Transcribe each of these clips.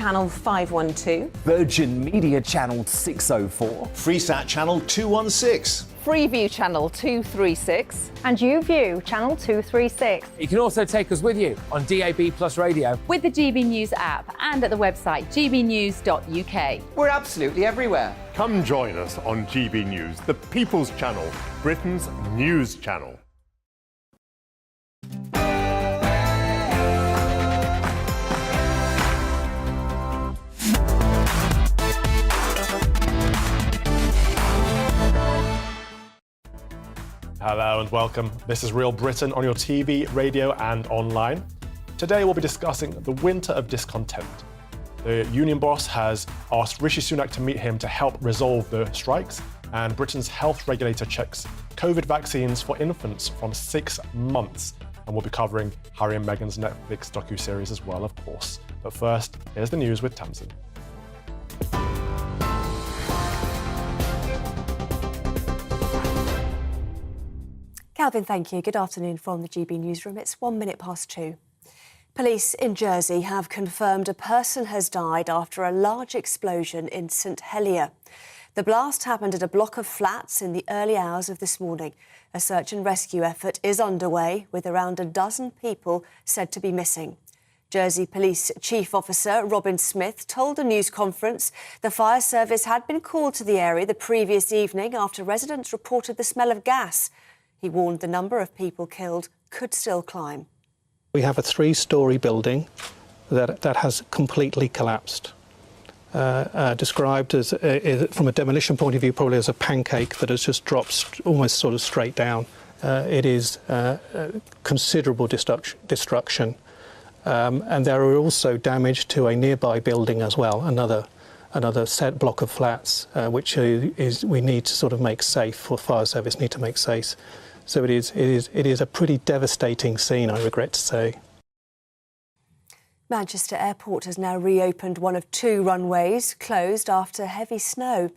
Channel 512. Virgin Media Channel 604. Freesat Channel 216. Freeview Channel 236. And YouView Channel 236. You can also take us with you on DAB Plus Radio, with the GB News app and at the website gbnews.uk. We're absolutely everywhere. Come join us on GB News, the People's Channel, Britain's news channel. Hello and welcome. This is Real Britain on your TV, radio and online. Today we'll be discussing the winter of discontent. The union boss has asked Rishi Sunak to meet him to help resolve the strikes, and Britain's health regulator checks COVID vaccines for infants from 6 months. And we'll be covering Harry and Meghan's Netflix docu-series as well, of course. But first, here's the news with Tamsin. Calvin, thank you. Good afternoon from the GB newsroom. It's 1 minute past 2. Police in Jersey have confirmed a person has died after a large explosion in St Helier. The blast happened at a block of flats in the early hours of this morning. A search and rescue effort is underway, with around a dozen people said to be missing. Jersey Police Chief Officer Robin Smith told a news conference the fire service had been called to the area the previous evening after residents reported the smell of gas. He warned the number of people killed could still climb. We have a 3-storey building that has completely collapsed. Described as, from a demolition point of view, probably as a pancake that has just dropped almost sort of straight down. It is considerable destruction. And there are also damage to a nearby building as well, another set block of flats, which we need to sort of make safe, for fire service need to make safe. So it is a pretty devastating scene, I regret to say. Manchester Airport has now reopened one of 2 runways closed after heavy snow.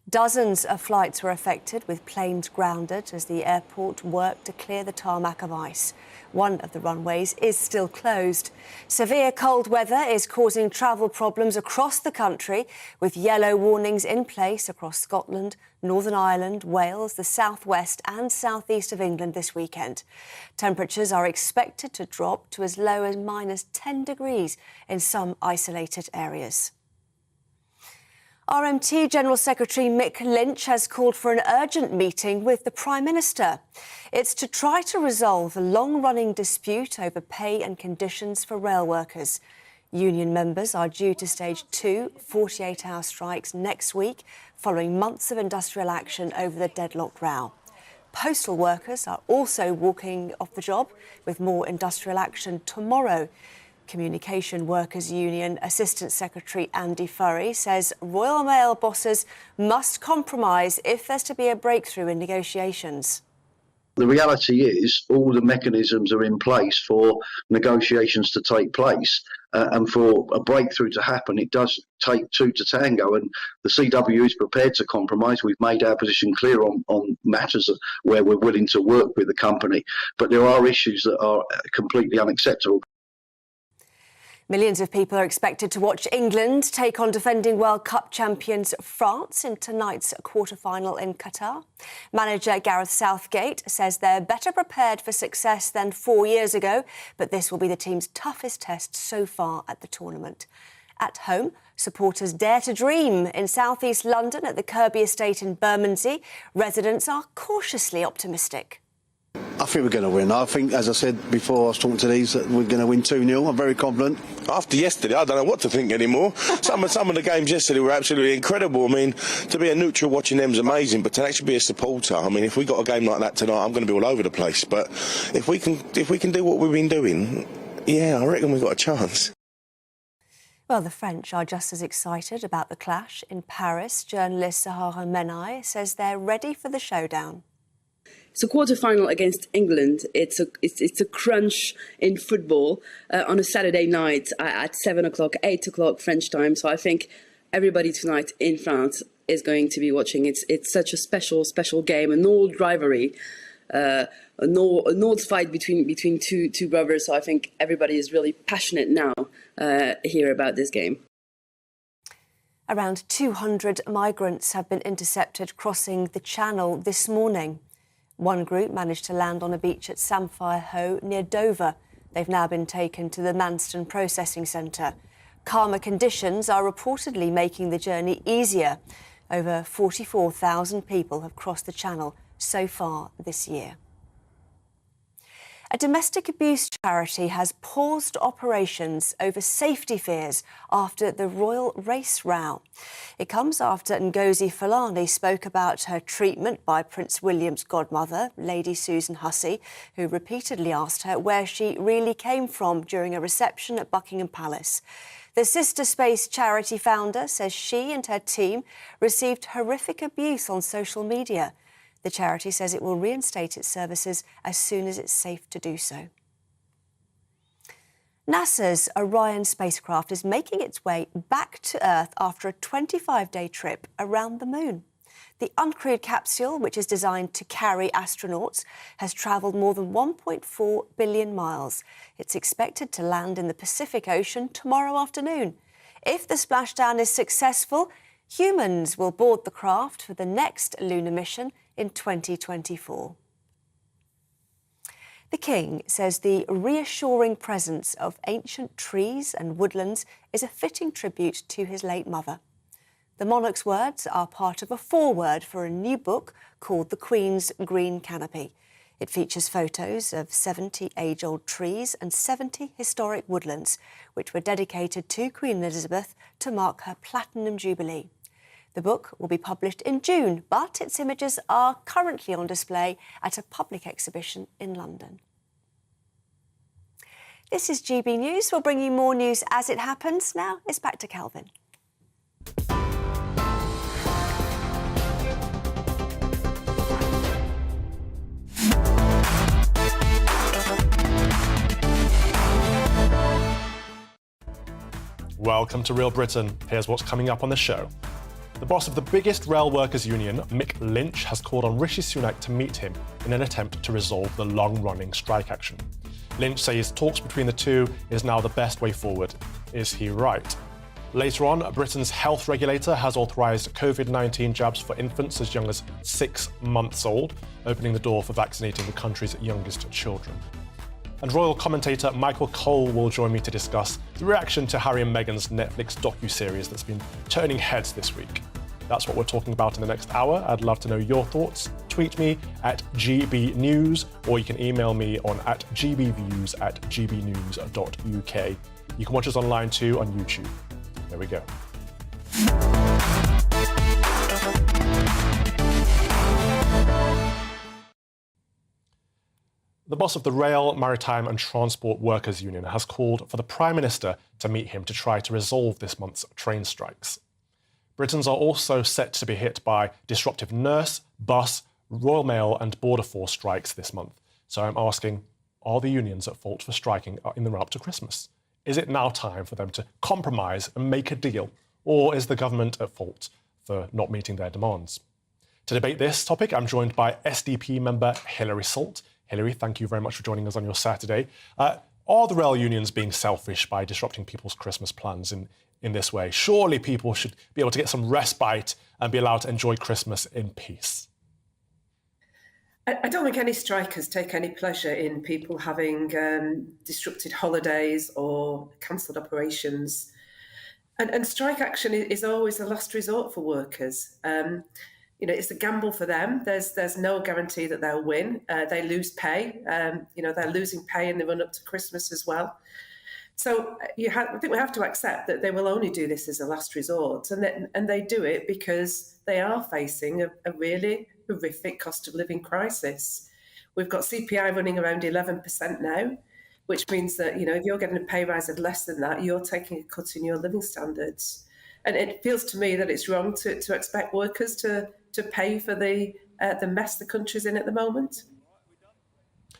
Dozens of flights were affected, with planes grounded as the airport worked to clear the tarmac of ice. One of the runways is still closed. Severe cold weather is causing travel problems across the country, with yellow warnings in place across Scotland, Northern Ireland, Wales, the southwest and southeast of England this weekend. Temperatures are expected to drop to as low as -10 degrees in some isolated areas. RMT General Secretary Mick Lynch has called for an urgent meeting with the Prime Minister. It's to try to resolve a long-running dispute over pay and conditions for rail workers. Union members are due to stage 2 48-hour strikes next week, following months of industrial action over the deadlocked row. Postal workers are also walking off the job, with more industrial action tomorrow. Communication Workers Union Assistant Secretary Andy Furry says Royal Mail bosses must compromise if there's to be a breakthrough in negotiations. The reality is all the mechanisms are in place for negotiations to take place, and for a breakthrough to happen, it does take 2 to tango, and the CW is prepared to compromise. We've made our position clear on matters where we're willing to work with the company, but there are issues that are completely unacceptable. Millions of people are expected to watch England take on defending World Cup champions France in tonight's quarter-final in Qatar. Manager Gareth Southgate says they're better prepared for success than 4 years ago, but this will be the team's toughest test so far at the tournament. At home, supporters dare to dream. In south-east London at the Kirby Estate in Bermondsey, residents are cautiously optimistic. I think we're going to win. I think, as I said before, I was talking to these, that we're going to win 2-0. I'm very confident. After yesterday, I don't know what to think anymore. Some of the games yesterday were absolutely incredible. I mean, to be a neutral watching them is amazing, but to actually be a supporter, I mean, if we got a game like that tonight, I'm going to be all over the place. But if we can do what we've been doing, yeah, I reckon we've got a chance. Well, the French are just as excited about the clash. In Paris, journalist Sahara Menai says they're ready for the showdown. It's a quarter-final against England. It's a crunch in football on a Saturday night at 7 o'clock, 8 o'clock French time. So I think everybody tonight in France is going to be watching. It's such a special game, an old rivalry, an old fight between two brothers. So I think everybody is really passionate now here about this game. Around 200 migrants have been intercepted crossing the Channel this morning. One group managed to land on a beach at Samphire Hoe near Dover. They've now been taken to the Manston Processing Centre. Calmer conditions are reportedly making the journey easier. Over 44,000 people have crossed the Channel so far this year. A domestic abuse charity has paused operations over safety fears after the royal race row. It comes after Ngozi Fulani spoke about her treatment by Prince William's godmother, Lady Susan Hussey, who repeatedly asked her where she really came from during a reception at Buckingham Palace. The Sister Space charity founder says she and her team received horrific abuse on social media. The charity says it will reinstate its services as soon as it's safe to do so. NASA's Orion spacecraft is making its way back to Earth after a 25-day trip around the moon. The uncrewed capsule, which is designed to carry astronauts, has travelled more than 1.4 billion miles. It's expected to land in the Pacific Ocean tomorrow afternoon. If the splashdown is successful, humans will board the craft for the next lunar mission in 2024. The King says the reassuring presence of ancient trees and woodlands is a fitting tribute to his late mother. The monarch's words are part of a foreword for a new book called The Queen's Green Canopy. It features photos of 70 age-old trees and 70 historic woodlands, which were dedicated to Queen Elizabeth to mark her Platinum Jubilee. The book will be published in June, but its images are currently on display at a public exhibition in London. This is GB News. We'll bring you more news as it happens. Now it's back to Calvin. Welcome to Real Britain. Here's what's coming up on the show. The boss of the biggest rail workers' union, Mick Lynch, has called on Rishi Sunak to meet him in an attempt to resolve the long-running strike action. Lynch says talks between the two is now the best way forward. Is he right? Later on, Britain's health regulator has authorised COVID-19 jabs for infants as young as 6 months old, opening the door for vaccinating the country's youngest children. And royal commentator Michael Cole will join me to discuss the reaction to Harry and Meghan's Netflix docu-series that's been turning heads this week. That's what we're talking about in the next hour. I'd love to know your thoughts. Tweet me at GBNews, or you can email me on @gbviews@gbnews.uk. You can watch us online too on YouTube. There we go. The boss of the Rail, Maritime and Transport Workers Union has called for the Prime Minister to meet him to try to resolve this month's train strikes. Britons are also set to be hit by disruptive nurse, bus, Royal Mail and Border Force strikes this month. So I'm asking, are the unions at fault for striking in the run-up to Christmas? Is it now time for them to compromise and make a deal? Or is the government at fault for not meeting their demands? To debate this topic, I'm joined by SDP member Hilary Salt. Hilary, thank you very much for joining us on your Saturday. Are the rail unions being selfish by disrupting people's Christmas plans in this way? Surely people should be able to get some respite and be allowed to enjoy Christmas in peace. I don't think any strikers take any pleasure in people having disrupted holidays or cancelled operations. And strike action is always a last resort for workers. It's a gamble for them. There's no guarantee that they'll win. They lose pay. They're losing pay in the run up to Christmas as well. So I think we have to accept that they will only do this as a last resort, and they do it because they are facing a really horrific cost of living crisis. We've got CPI running around 11% now, which means that if you're getting a pay rise of less than that, you're taking a cut in your living standards. And it feels to me that it's wrong to expect workers to pay for the mess the country's in at the moment.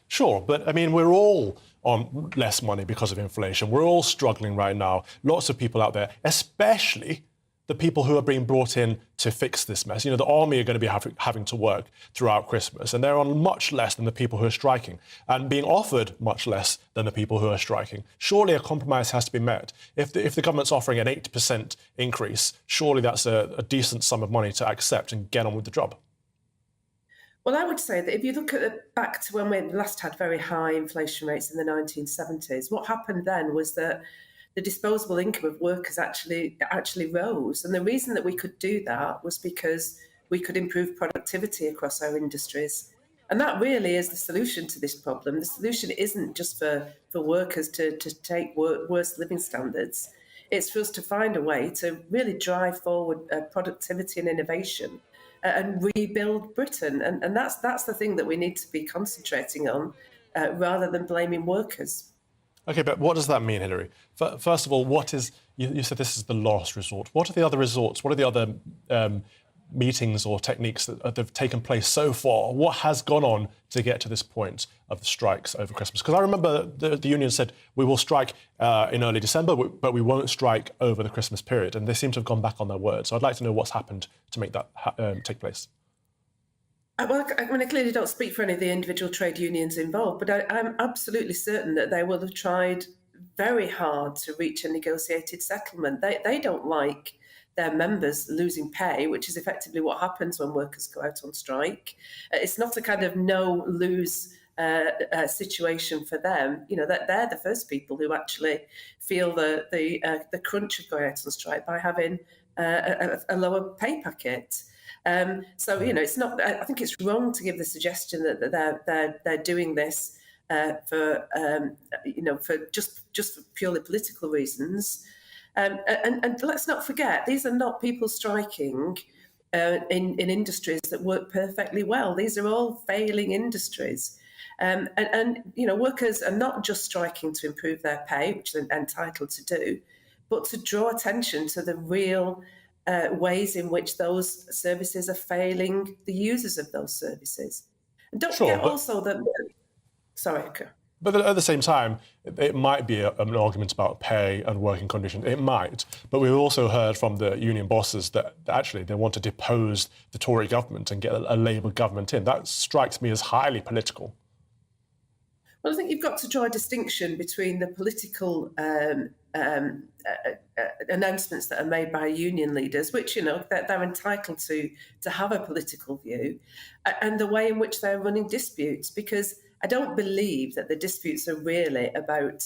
Sure, but I mean, we're all on less money because of inflation. We're all struggling right now. Lots of people out there, especially the people who are being brought in to fix this mess? You know, the army are going to be having to work throughout Christmas, and they're on much less than the people who are striking, and being offered much less than the people who are striking. Surely a compromise has to be met. If the government's offering an 8% increase, surely that's a decent sum of money to accept and get on with the job. Well, I would say that if you look back to when we last had very high inflation rates in the 1970s, what happened then was that the disposable income of workers actually rose. And the reason that we could do that was because we could improve productivity across our industries. And that really is the solution to this problem. The solution isn't just for workers to take worse living standards. It's for us to find a way to really drive forward productivity and innovation and rebuild Britain. And that's the thing that we need to be concentrating on rather than blaming workers. OK, but what does that mean, Hilary? First of all, you said this is the last resort. What are the other resorts? What are the other meetings or techniques that have taken place so far? What has gone on to get to this point of the strikes over Christmas? Because I remember the union said we will strike in early December, but we won't strike over the Christmas period. And they seem to have gone back on their word. So I'd like to know what's happened to make that take place. Well, I mean, I clearly don't speak for any of the individual trade unions involved, but I'm absolutely certain that they will have tried very hard to reach a negotiated settlement. They don't like their members losing pay, which is effectively what happens when workers go out on strike. It's not a kind of no-lose situation for them. You know, that they're the first people who actually feel the crunch of going out on strike by having a lower pay packet. So, you know, it's not. I think it's wrong to give the suggestion that they're doing this for just for purely political reasons. And let's not forget, these are not people striking in industries that work perfectly well. These are all failing industries. And you know, workers are not just striking to improve their pay, which they're entitled to do, but to draw attention to the real ways in which those services are failing the users of those services. And don't forget also that... Sorry, okay. But at the same time, it might be an argument about pay and working conditions. It might. But we've also heard from the union bosses that actually they want to depose the Tory government and get a Labour government in. That strikes me as highly political. Well, I think you've got to draw a distinction between the political announcements that are made by union leaders, which, you know, they're entitled to have a political view, and the way in which they're running disputes, because I don't believe that the disputes are really about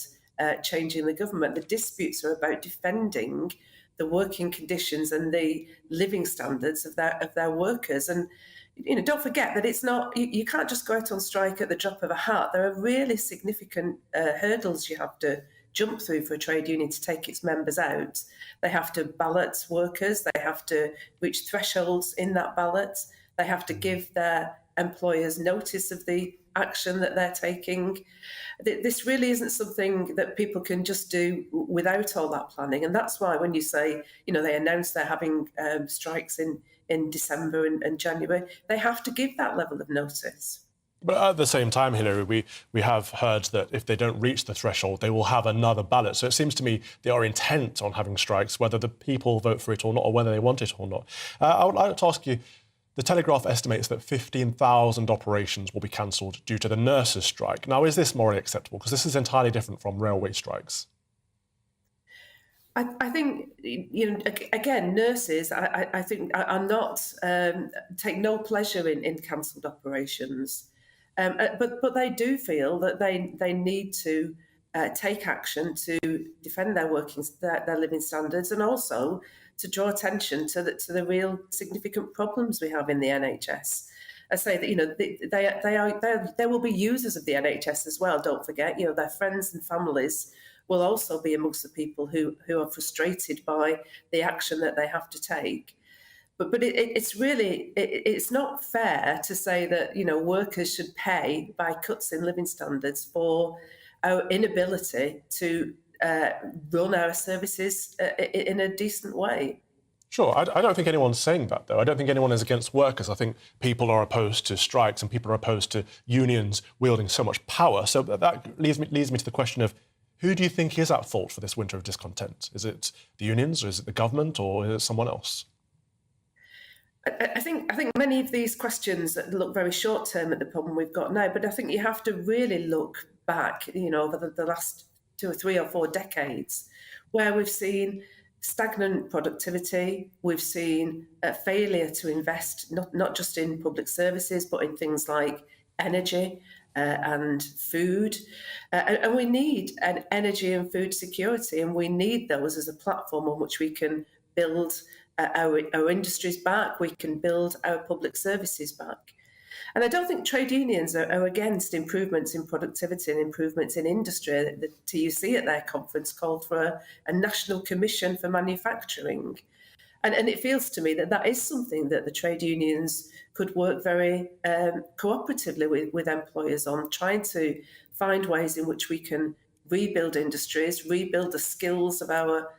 changing the government. The disputes are about defending the working conditions and the living standards of their workers. And you know, don't forget that it's not, you can't just go out on strike at the drop of a hat. There are really significant hurdles you have to jump through for a trade union to take its members out. They have to ballot workers. They have to reach thresholds in that ballot. They have to give their employers notice of the action that they're taking. This really isn't something that people can just do without all that planning. And that's why when you say, you know, they announce they're having strikes in December and January, they have to give that level of notice. But at the same time, Hilary, we have heard that if they don't reach the threshold, they will have another ballot. So it seems to me they are intent on having strikes, whether the people vote for it or not, or whether they want it or not. I would like to ask you, the Telegraph estimates that 15,000 operations will be cancelled due to the nurses' strike. Now, is this morally acceptable? Because this is entirely different from railway strikes. I think, you know, again, nurses, I think, are not, take no pleasure in cancelled operations. But they do feel that they need to take action to defend their living standards, and also to draw attention to the real significant problems we have in the NHS. I say that, you know, they will be users of the NHS as well. Don't forget, you know, their friends and families will also be amongst the people who are frustrated by the action that they have to take. But it's not fair to say that, you know, workers should pay by cuts in living standards for our inability to run our services in a decent way. Sure, I don't think anyone's saying that, though. I don't think anyone is against workers. I think people are opposed to strikes and people are opposed to unions wielding so much power. So that leads me to the question of Who do you think is at fault for this winter of discontent? Is it the unions, or is it the government, or is it someone else? I think many of these questions look very short term at the problem we've got now, but I think you have to really look back, over the last 2 or 3 or 4 decades, where we've seen stagnant productivity, we've seen a failure to invest not just in public services, but in things like energy and food. And we need an energy and food security, and we need those as a platform on which we can build our industries back, we can build our public services back. And I don't think trade unions are against improvements in productivity and improvements in industry. The TUC at their conference called for a national commission for manufacturing. And it feels to me that is something that the trade unions could work very cooperatively with employers on, trying to find ways in which we can rebuild industries, rebuild the skills of our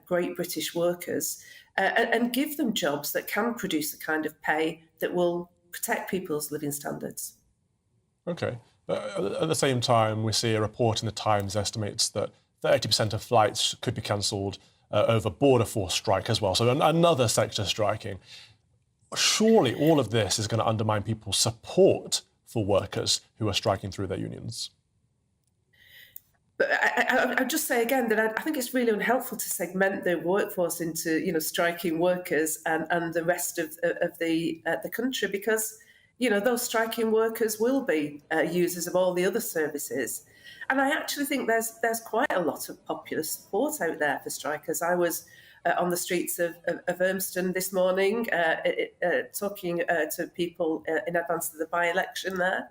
great British workers, and give them jobs that can produce the kind of pay that will protect people's living standards. OK. At the same time, we see a report in the Times estimates that 30% of flights could be cancelled over border force strike as well. So another sector striking. Surely all of this is going to undermine people's support for workers who are striking through their unions. But I'd just say again that I think it's really unhelpful to segment the workforce into, striking workers and the rest of the country, because, those striking workers will be users of all the other services. And I actually think there's quite a lot of popular support out there for strikers. I was on the streets of Urmston this morning talking to people in advance of the by-election there.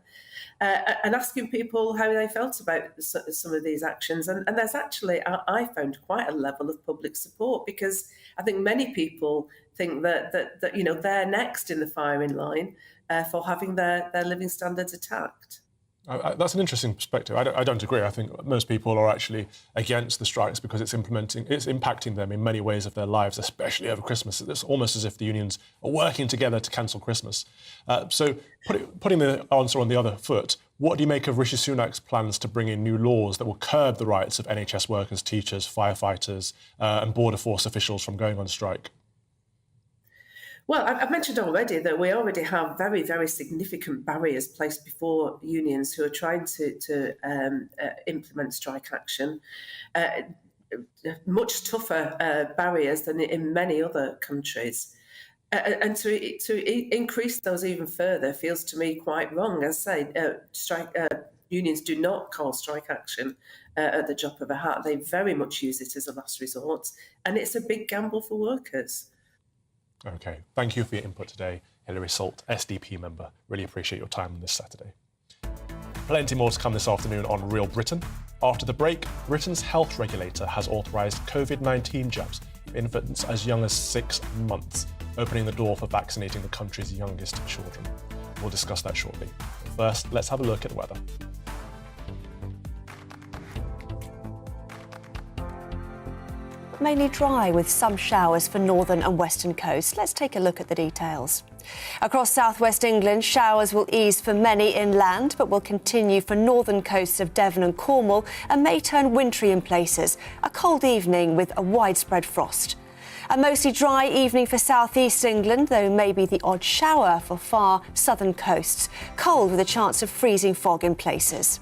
And asking people how they felt about some of these actions. And there's actually, I found, quite a level of public support, because I think many people think that they're next in the firing line for having their living standards attacked. That's an interesting perspective. I don't agree. I think most people are actually against the strikes because it's impacting them in many ways of their lives, especially over Christmas. It's almost as if the unions are working together to cancel Christmas. So putting the answer on the other foot, what do you make of Rishi Sunak's plans to bring in new laws that will curb the rights of NHS workers, teachers, firefighters and border force officials from going on strike? Well, I've mentioned already that we already have very, very significant barriers placed before unions who are trying to implement strike action. Much tougher barriers than in many other countries. And to increase those even further feels to me quite wrong. As I say, unions do not call strike action at the drop of a hat. They very much use it as a last resort. And it's a big gamble for workers. OK. Thank you for your input today, Hilary Salt, SDP member. Really appreciate your time on this Saturday. Plenty more to come this afternoon on Real Britain. After the break, Britain's health regulator has authorised COVID-19 jabs for infants as young as 6 months, opening the door for vaccinating the country's youngest children. We'll discuss that shortly. But first, let's have a look at the weather. Mainly dry with some showers for northern and western coasts. Let's take a look at the details. Across southwest England, showers will ease for many inland, but will continue for northern coasts of Devon and Cornwall and may turn wintry in places. A cold evening with a widespread frost. A mostly dry evening for southeast England, though maybe the odd shower for far southern coasts. Cold with a chance of freezing fog in places.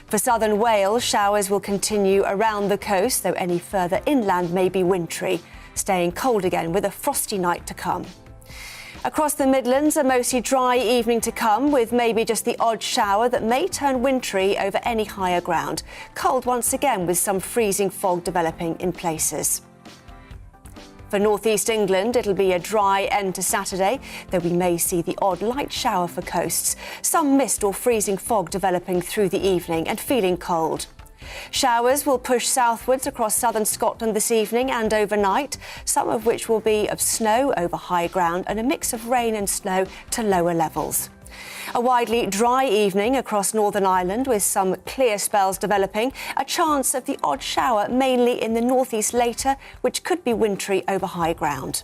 For southern Wales, showers will continue around the coast, though any further inland may be wintry, staying cold again with a frosty night to come. Across the Midlands, a mostly dry evening to come, with maybe just the odd shower that may turn wintry over any higher ground. Cold once again with some freezing fog developing in places. For northeast England, it'll be a dry end to Saturday, though we may see the odd light shower for coasts. Some mist or freezing fog developing through the evening and feeling cold. Showers will push southwards across southern Scotland this evening and overnight, some of which will be of snow over high ground and a mix of rain and snow to lower levels. A widely dry evening across Northern Ireland with some clear spells developing, a chance of the odd shower mainly in the northeast later, which could be wintry over high ground.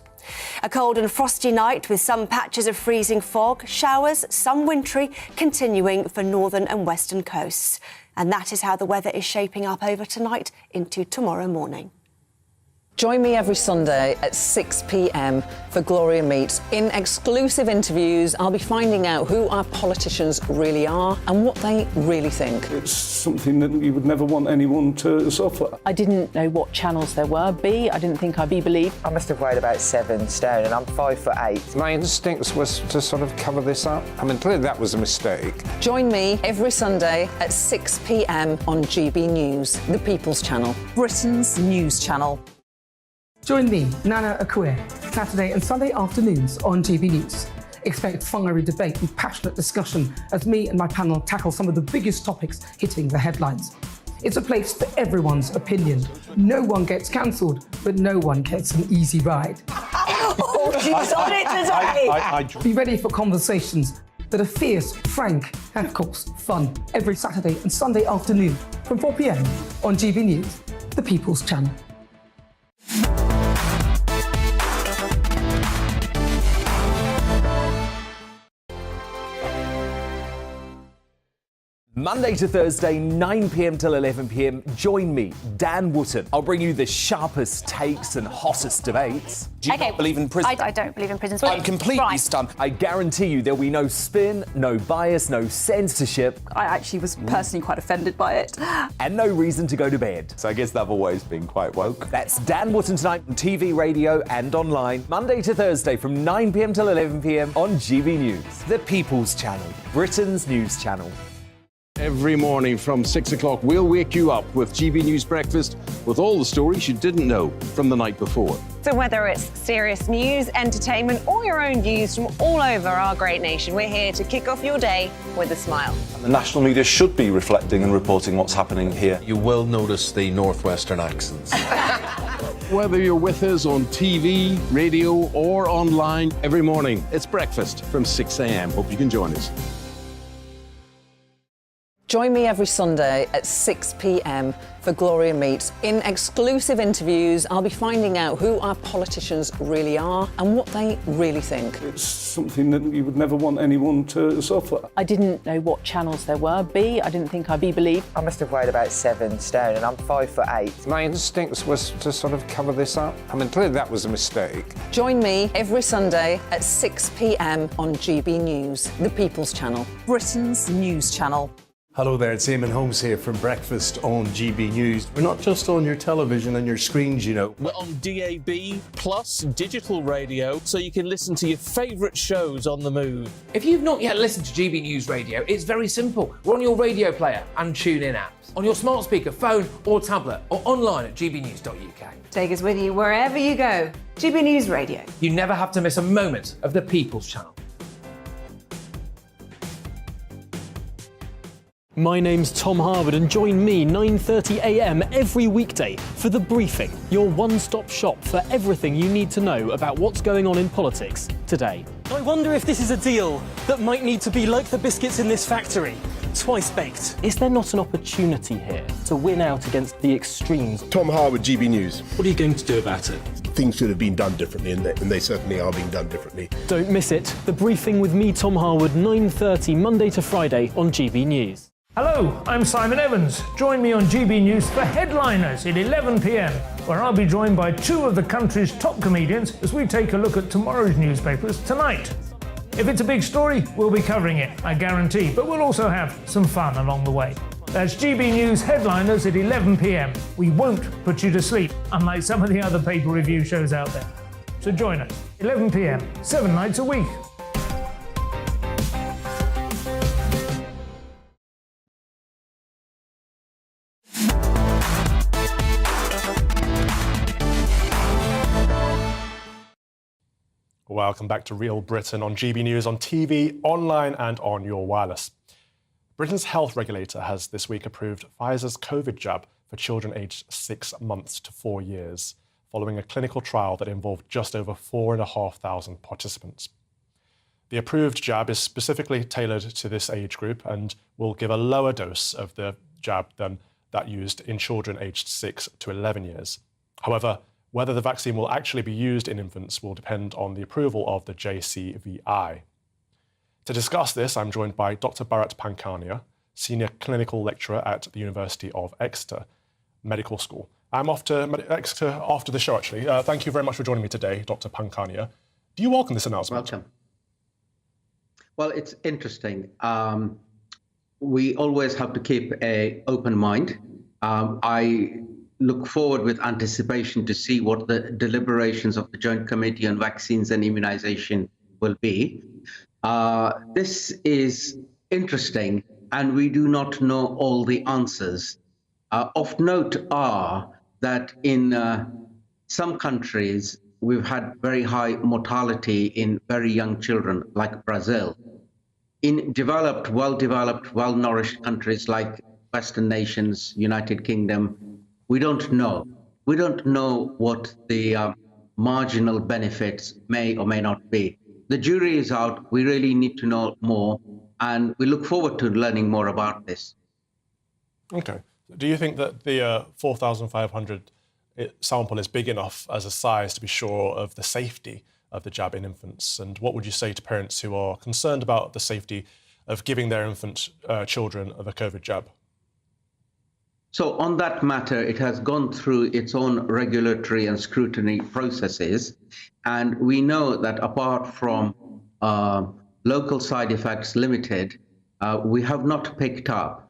A cold and frosty night with some patches of freezing fog, showers, some wintry, continuing for northern and western coasts. And that is how the weather is shaping up over tonight into tomorrow morning. Join me every Sunday at 6 p.m. for Gloria Meets. In exclusive interviews, I'll be finding out who our politicians really are and what they really think. It's something that you would never want anyone to suffer. I didn't know what channels there were. B, I didn't think I'd be believed. I must have weighed about 7 stone and I'm 5'8". My instincts was to sort of cover this up. I mean, clearly that was a mistake. Join me every Sunday at 6 p.m. on GB News, the People's Channel, Britain's news channel. Join me, Nana Akue, Saturday and Sunday afternoons on GB News. Expect fiery debate and passionate discussion as me and my panel tackle some of the biggest topics hitting the headlines. It's a place for everyone's opinion. No one gets cancelled, but no one gets an easy ride. Oh, she's on it today! Be ready for conversations that are fierce, frank, and of course, fun. Every Saturday and Sunday afternoon from 4 p.m. on GB News, the People's Channel. Monday to Thursday, 9 p.m. till 11 p.m. Join me, Dan Wootton. I'll bring you the sharpest takes and hottest debates. Do you not believe in prison? I don't believe in prison. I'm completely stunned. I guarantee you there'll be no spin, no bias, no censorship. I actually was personally quite offended by it. And no reason to go to bed. So I guess they've always been quite woke. That's Dan Wootton tonight on TV, radio and online. Monday to Thursday from 9 p.m. till 11 p.m. on GB News. The People's Channel, Britain's news channel. Every morning from 6 o'clock, we'll wake you up with GB News Breakfast with all the stories you didn't know from the night before. So whether it's serious news, entertainment or your own views from all over our great nation, we're here to kick off your day with a smile. And the national media should be reflecting and reporting what's happening here. You will notice the northwestern accents. Whether you're with us on TV, radio or online, every morning it's breakfast from 6 a.m. Hope you can join us. Join me every Sunday at 6 p.m. for Gloria Meets. In exclusive interviews, I'll be finding out who our politicians really are and what they really think. It's something that you would never want anyone to suffer. I didn't know what channels there were. B, I didn't think I'd be believed. I must have weighed about 7 stone and I'm 5'8". My instincts was to sort of cover this up. I mean, clearly that was a mistake. Join me every Sunday at 6 p.m. on GB News, the People's Channel, Britain's news channel. Hello there, it's Eamon Holmes here from Breakfast on GB News. We're not just on your television and your screens, you know. We're on DAB plus digital radio, so you can listen to your favourite shows on the move. If you've not yet listened to GB News Radio, it's very simple. We're on your radio player and TuneIn apps, on your smart speaker, phone or tablet, or online at gbnews.uk. Take us with you wherever you go. GB News Radio. You never have to miss a moment of the People's Channel. My name's Tom Harwood and join me 9:30 a.m. every weekday for The Briefing, your one-stop shop for everything you need to know about what's going on in politics today. I wonder if this is a deal that might need to be like the biscuits in this factory, twice baked. Is there not an opportunity here to win out against the extremes? Tom Harwood, GB News. What are you going to do about it? Things should have been done differently, and they certainly are being done differently. Don't miss it. The Briefing with me, Tom Harwood, 9:30 Monday to Friday on GB News. Hello, I'm Simon Evans. Join me on GB News for Headliners at 11 p.m, where I'll be joined by two of the country's top comedians as we take a look at tomorrow's newspapers tonight. If it's a big story, we'll be covering it, I guarantee, but we'll also have some fun along the way. That's GB News Headliners at 11 p.m. We won't put you to sleep, unlike some of the other paper review shows out there. So join us, 11 p.m, 7 nights a week. Welcome back to Real Britain on GB News on TV, online and on your wireless. Britain's health regulator has this week approved Pfizer's COVID jab for children aged 6 months to 4 years, following a clinical trial that involved just over 4,500 participants. The approved jab is specifically tailored to this age group and will give a lower dose of the jab than that used in children aged 6 to 11 years. However, whether the vaccine will actually be used in infants will depend on the approval of the JCVI. To discuss this, I'm joined by Dr. Bharat Pankhania, Senior Clinical Lecturer at the University of Exeter Medical School. I'm off to Exeter after the show, actually. Thank you very much for joining me today, Dr. Pankania. Do you welcome this announcement? Welcome. Well, it's interesting. We always have to keep an open mind. I look forward with anticipation to see what the deliberations of the Joint Committee on Vaccines and Immunization will be. This is interesting, and we do not know all the answers. Of note are that in some countries, we've had very high mortality in very young children, like Brazil. In developed, well-nourished countries like Western nations, United Kingdom, we don't know. We don't know what the marginal benefits may or may not be. The jury is out. We really need to know more, and we look forward to learning more about this. Okay. Do you think that the 4,500 sample is big enough as a size to be sure of the safety of the jab in infants? And what would you say to parents who are concerned about the safety of giving their infant children the COVID jab? So on that matter, it has gone through its own regulatory and scrutiny processes. And we know that apart from local side effects limited, we have not picked up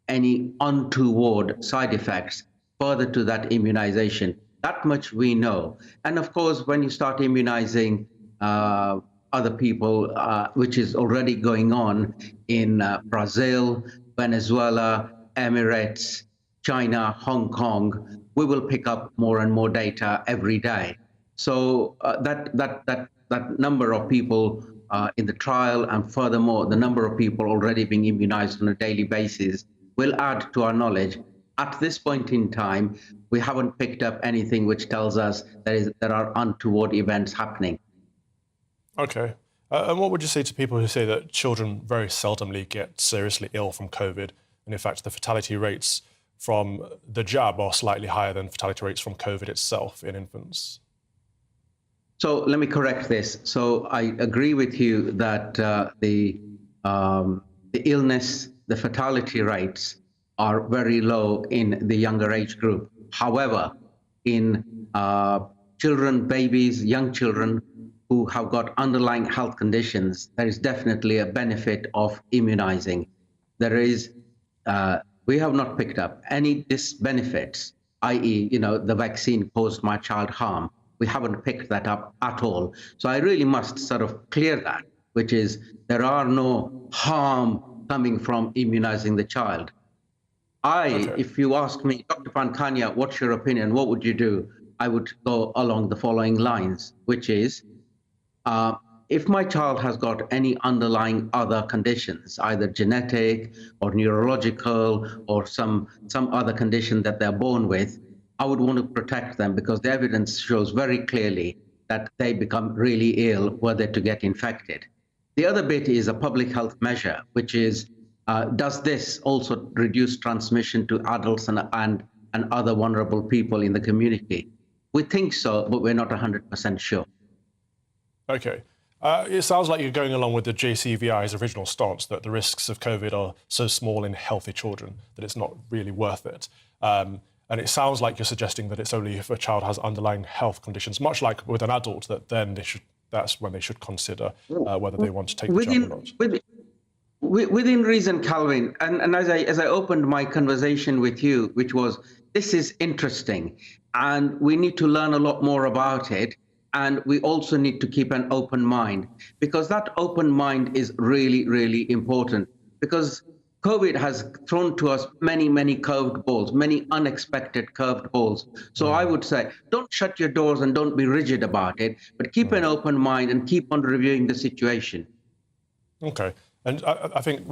any untoward side effects further to that immunization. That much we know. And of course, when you start immunizing other people, which is already going on in Brazil, Venezuela, Emirates, China, Hong Kong, we will pick up more and more data every day. So that number of people in the trial, and furthermore, the number of people already being immunized on a daily basis will add to our knowledge. At this point in time, we haven't picked up anything which tells us there are untoward events happening. Okay. And what would you say to people who say that children very seldomly get seriously ill from COVID, and in fact the fatality rates from the jab are slightly higher than fatality rates from COVID itself in infants? So let me correct this. So I agree with you that the illness, the fatality rates are very low in the younger age group. However, in children, babies, young children who have got underlying health conditions, there is definitely a benefit of immunizing. There is, we have not picked up any disbenefits, i.e., the vaccine caused my child harm. We haven't picked that up at all. So I really must sort of clear that, which is there are no harm coming from immunizing the child. If you ask me, Dr. Pankania, what's your opinion? What would you do? I would go along the following lines, which is, if my child has got any underlying other conditions, either genetic or neurological or some other condition that they're born with, I would want to protect them, because the evidence shows very clearly that they become really ill were they to get infected. The other bit is a public health measure, which is, does this also reduce transmission to adults and other vulnerable people in the community? We think so, but we're not 100% sure. Okay. It sounds like you're going along with the JCVI's original stance that the risks of COVID are so small in healthy children that it's not really worth it. And it sounds like you're suggesting that it's only if a child has underlying health conditions, much like with an adult, that then that's when they should consider whether they want to take the jab or not. Within reason, Calvin, and as I opened my conversation with you, which was, this is interesting, and we need to learn a lot more about it. And we also need to keep an open mind, because that open mind is really, really important, because COVID has thrown to us many, many curved balls, many unexpected curved balls. So I would say, don't shut your doors and don't be rigid about it, but keep an open mind and keep on reviewing the situation. Okay. And I think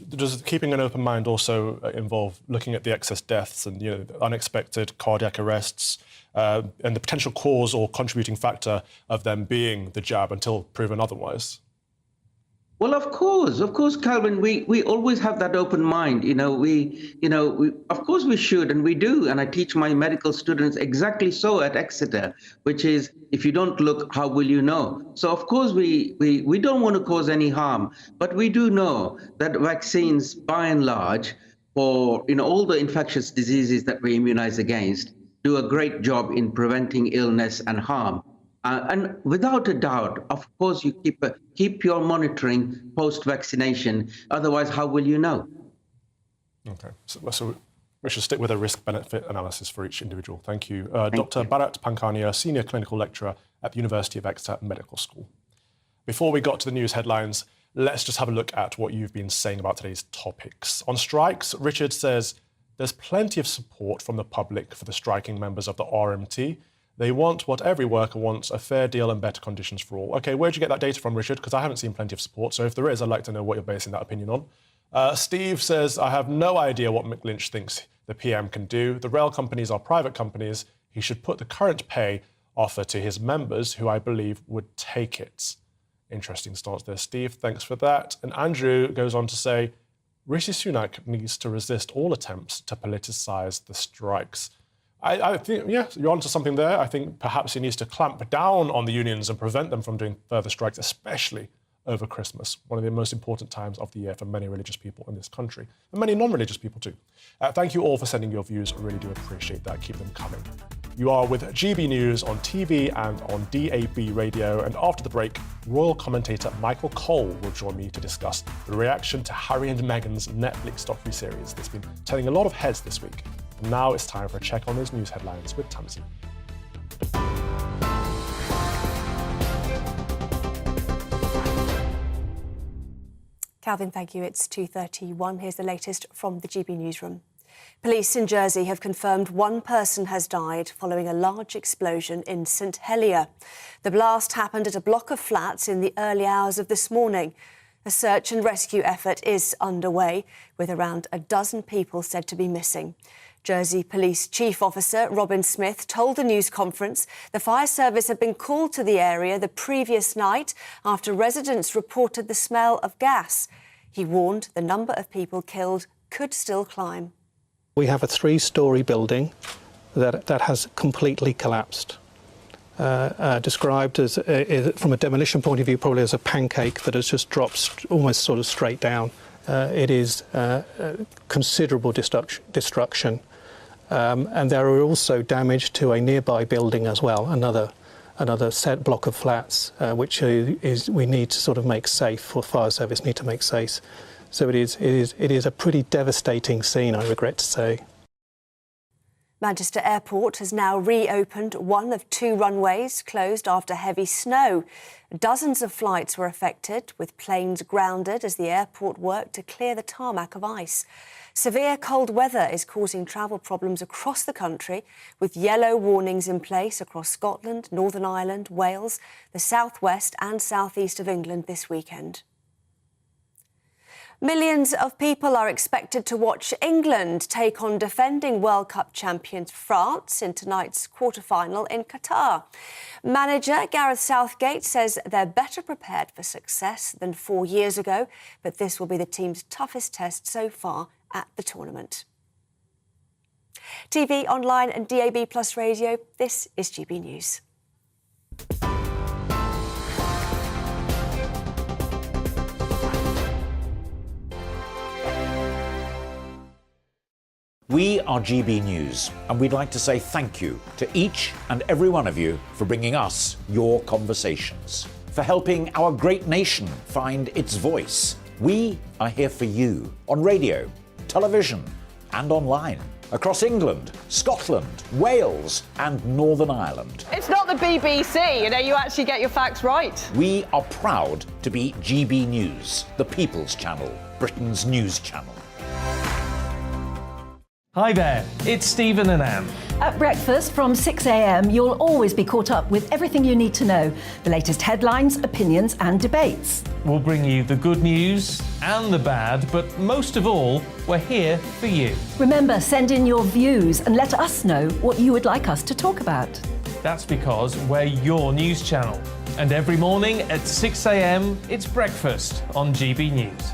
does keeping an open mind also involve looking at the excess deaths and unexpected cardiac arrests and the potential cause or contributing factor of them being the jab until proven otherwise? Well, of course, Calvin. We always have that open mind. Of course we should, and we do. And I teach my medical students exactly so at Exeter, which is, if you don't look, how will you know? So of course we don't want to cause any harm, but we do know that vaccines, by and large, for all the infectious diseases that we immunize against, do a great job in preventing illness and harm. And without a doubt, of course, you keep your monitoring post-vaccination. Otherwise, how will you know? Okay, so we should stick with a risk-benefit analysis for each individual. Thank you. Dr. Bharat Pankania, Senior Clinical Lecturer at the University of Exeter Medical School. Before we got to the news headlines, let's just have a look at what you've been saying about today's topics. On strikes, Richard says there's plenty of support from the public for the striking members of the RMT. They want what every worker wants, a fair deal and better conditions for all. Okay, where'd you get that data from, Richard? Because I haven't seen plenty of support. So if there is, I'd like to know what you're basing that opinion on. Steve says, I have no idea what Mick Lynch thinks the PM can do. The rail companies are private companies. He should put the current pay offer to his members, who I believe would take it. Interesting stance there, Steve. Thanks for that. And Andrew goes on to say, Rishi Sunak needs to resist all attempts to politicise the strikes. I think, yeah, you're onto something there. I think perhaps he needs to clamp down on the unions and prevent them from doing further strikes, especially over Christmas, one of the most important times of the year for many religious people in this country, and many non-religious people too. Thank you all for sending your views. I really do appreciate that. Keep them coming. You are with GB News on TV and on DAB radio, and after the break, royal commentator Michael Cole will join me to discuss the reaction to Harry and Meghan's Netflix docu-series that's been turning a lot of heads this week. And now it's time for a check on those news headlines with Tamsin. Calvin, thank you. It's 2:31. Here's the latest from the GB newsroom. Police in Jersey have confirmed one person has died following a large explosion in St Helier. The blast happened at a block of flats in the early hours of this morning. A search and rescue effort is underway, with around a dozen people said to be missing. Jersey Police Chief Officer Robin Smith told the news conference the fire service had been called to the area the previous night after residents reported the smell of gas. He warned the number of people killed could still climb. We have a three-storey building that has completely collapsed. Described as, from a demolition point of view, probably as a pancake that has just dropped almost sort of straight down. It is considerable destruction. And there are also damage to a nearby building as well, another set block of flats, which we need to sort of make safe, for fire service need to make safe. So it is a pretty devastating scene, I regret to say. Manchester Airport has now reopened one of two runways closed after heavy snow. Dozens of flights were affected, with planes grounded as the airport worked to clear the tarmac of ice. Severe cold weather is causing travel problems across the country, with yellow warnings in place across Scotland, Northern Ireland, Wales, the southwest and southeast of England this weekend. Millions of people are expected to watch England take on defending World Cup champions France in tonight's quarter-final in Qatar. Manager Gareth Southgate says they're better prepared for success than 4 years ago, but this will be the team's toughest test so far at the tournament. TV, online and DAB+ radio, this is GB News. We are GB News, and we'd like to say thank you to each and every one of you for bringing us your conversations, for helping our great nation find its voice. We are here for you on radio, television, and online, across England, Scotland, Wales, and Northern Ireland. It's not the BBC, you actually get your facts right. We are proud to be GB News, the People's Channel, Britain's news channel. Hi there, it's Stephen and Anne. At breakfast from 6 a.m, you'll always be caught up with everything you need to know, the latest headlines, opinions and debates. We'll bring you the good news and the bad, but most of all, we're here for you. Remember, send in your views and let us know what you would like us to talk about. That's because we're your news channel. And every morning at 6 a.m, it's breakfast on GB News.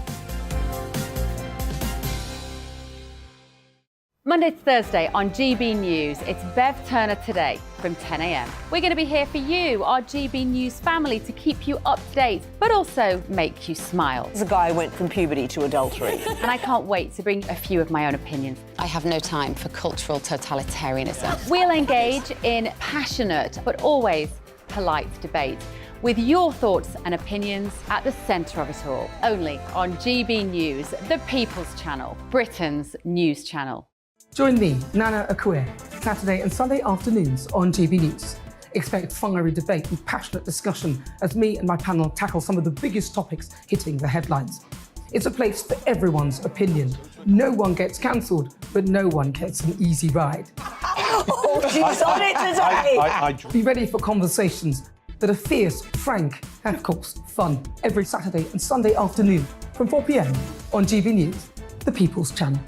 Monday to Thursday on GB News, it's Bev Turner Today from 10 a.m. We're going to be here for you, our GB News family, to keep you up to date, but also make you smile. There's a guy who went from puberty to adultery. And I can't wait to bring a few of my own opinions. I have no time for cultural totalitarianism. We'll engage in passionate, but always polite debate, with your thoughts and opinions at the centre of it all. Only on GB News, the People's Channel, Britain's news channel. Join me, Nana Akue, Saturday and Sunday afternoons on GB News. Expect fiery debate and passionate discussion as me and my panel tackle some of the biggest topics hitting the headlines. It's a place for everyone's opinion. No one gets cancelled, but no one gets an easy ride. Oh, she's on it today! Be ready for conversations that are fierce, frank, and of course, fun. Every Saturday and Sunday afternoon from 4 p.m. on GB News, the People's Channel.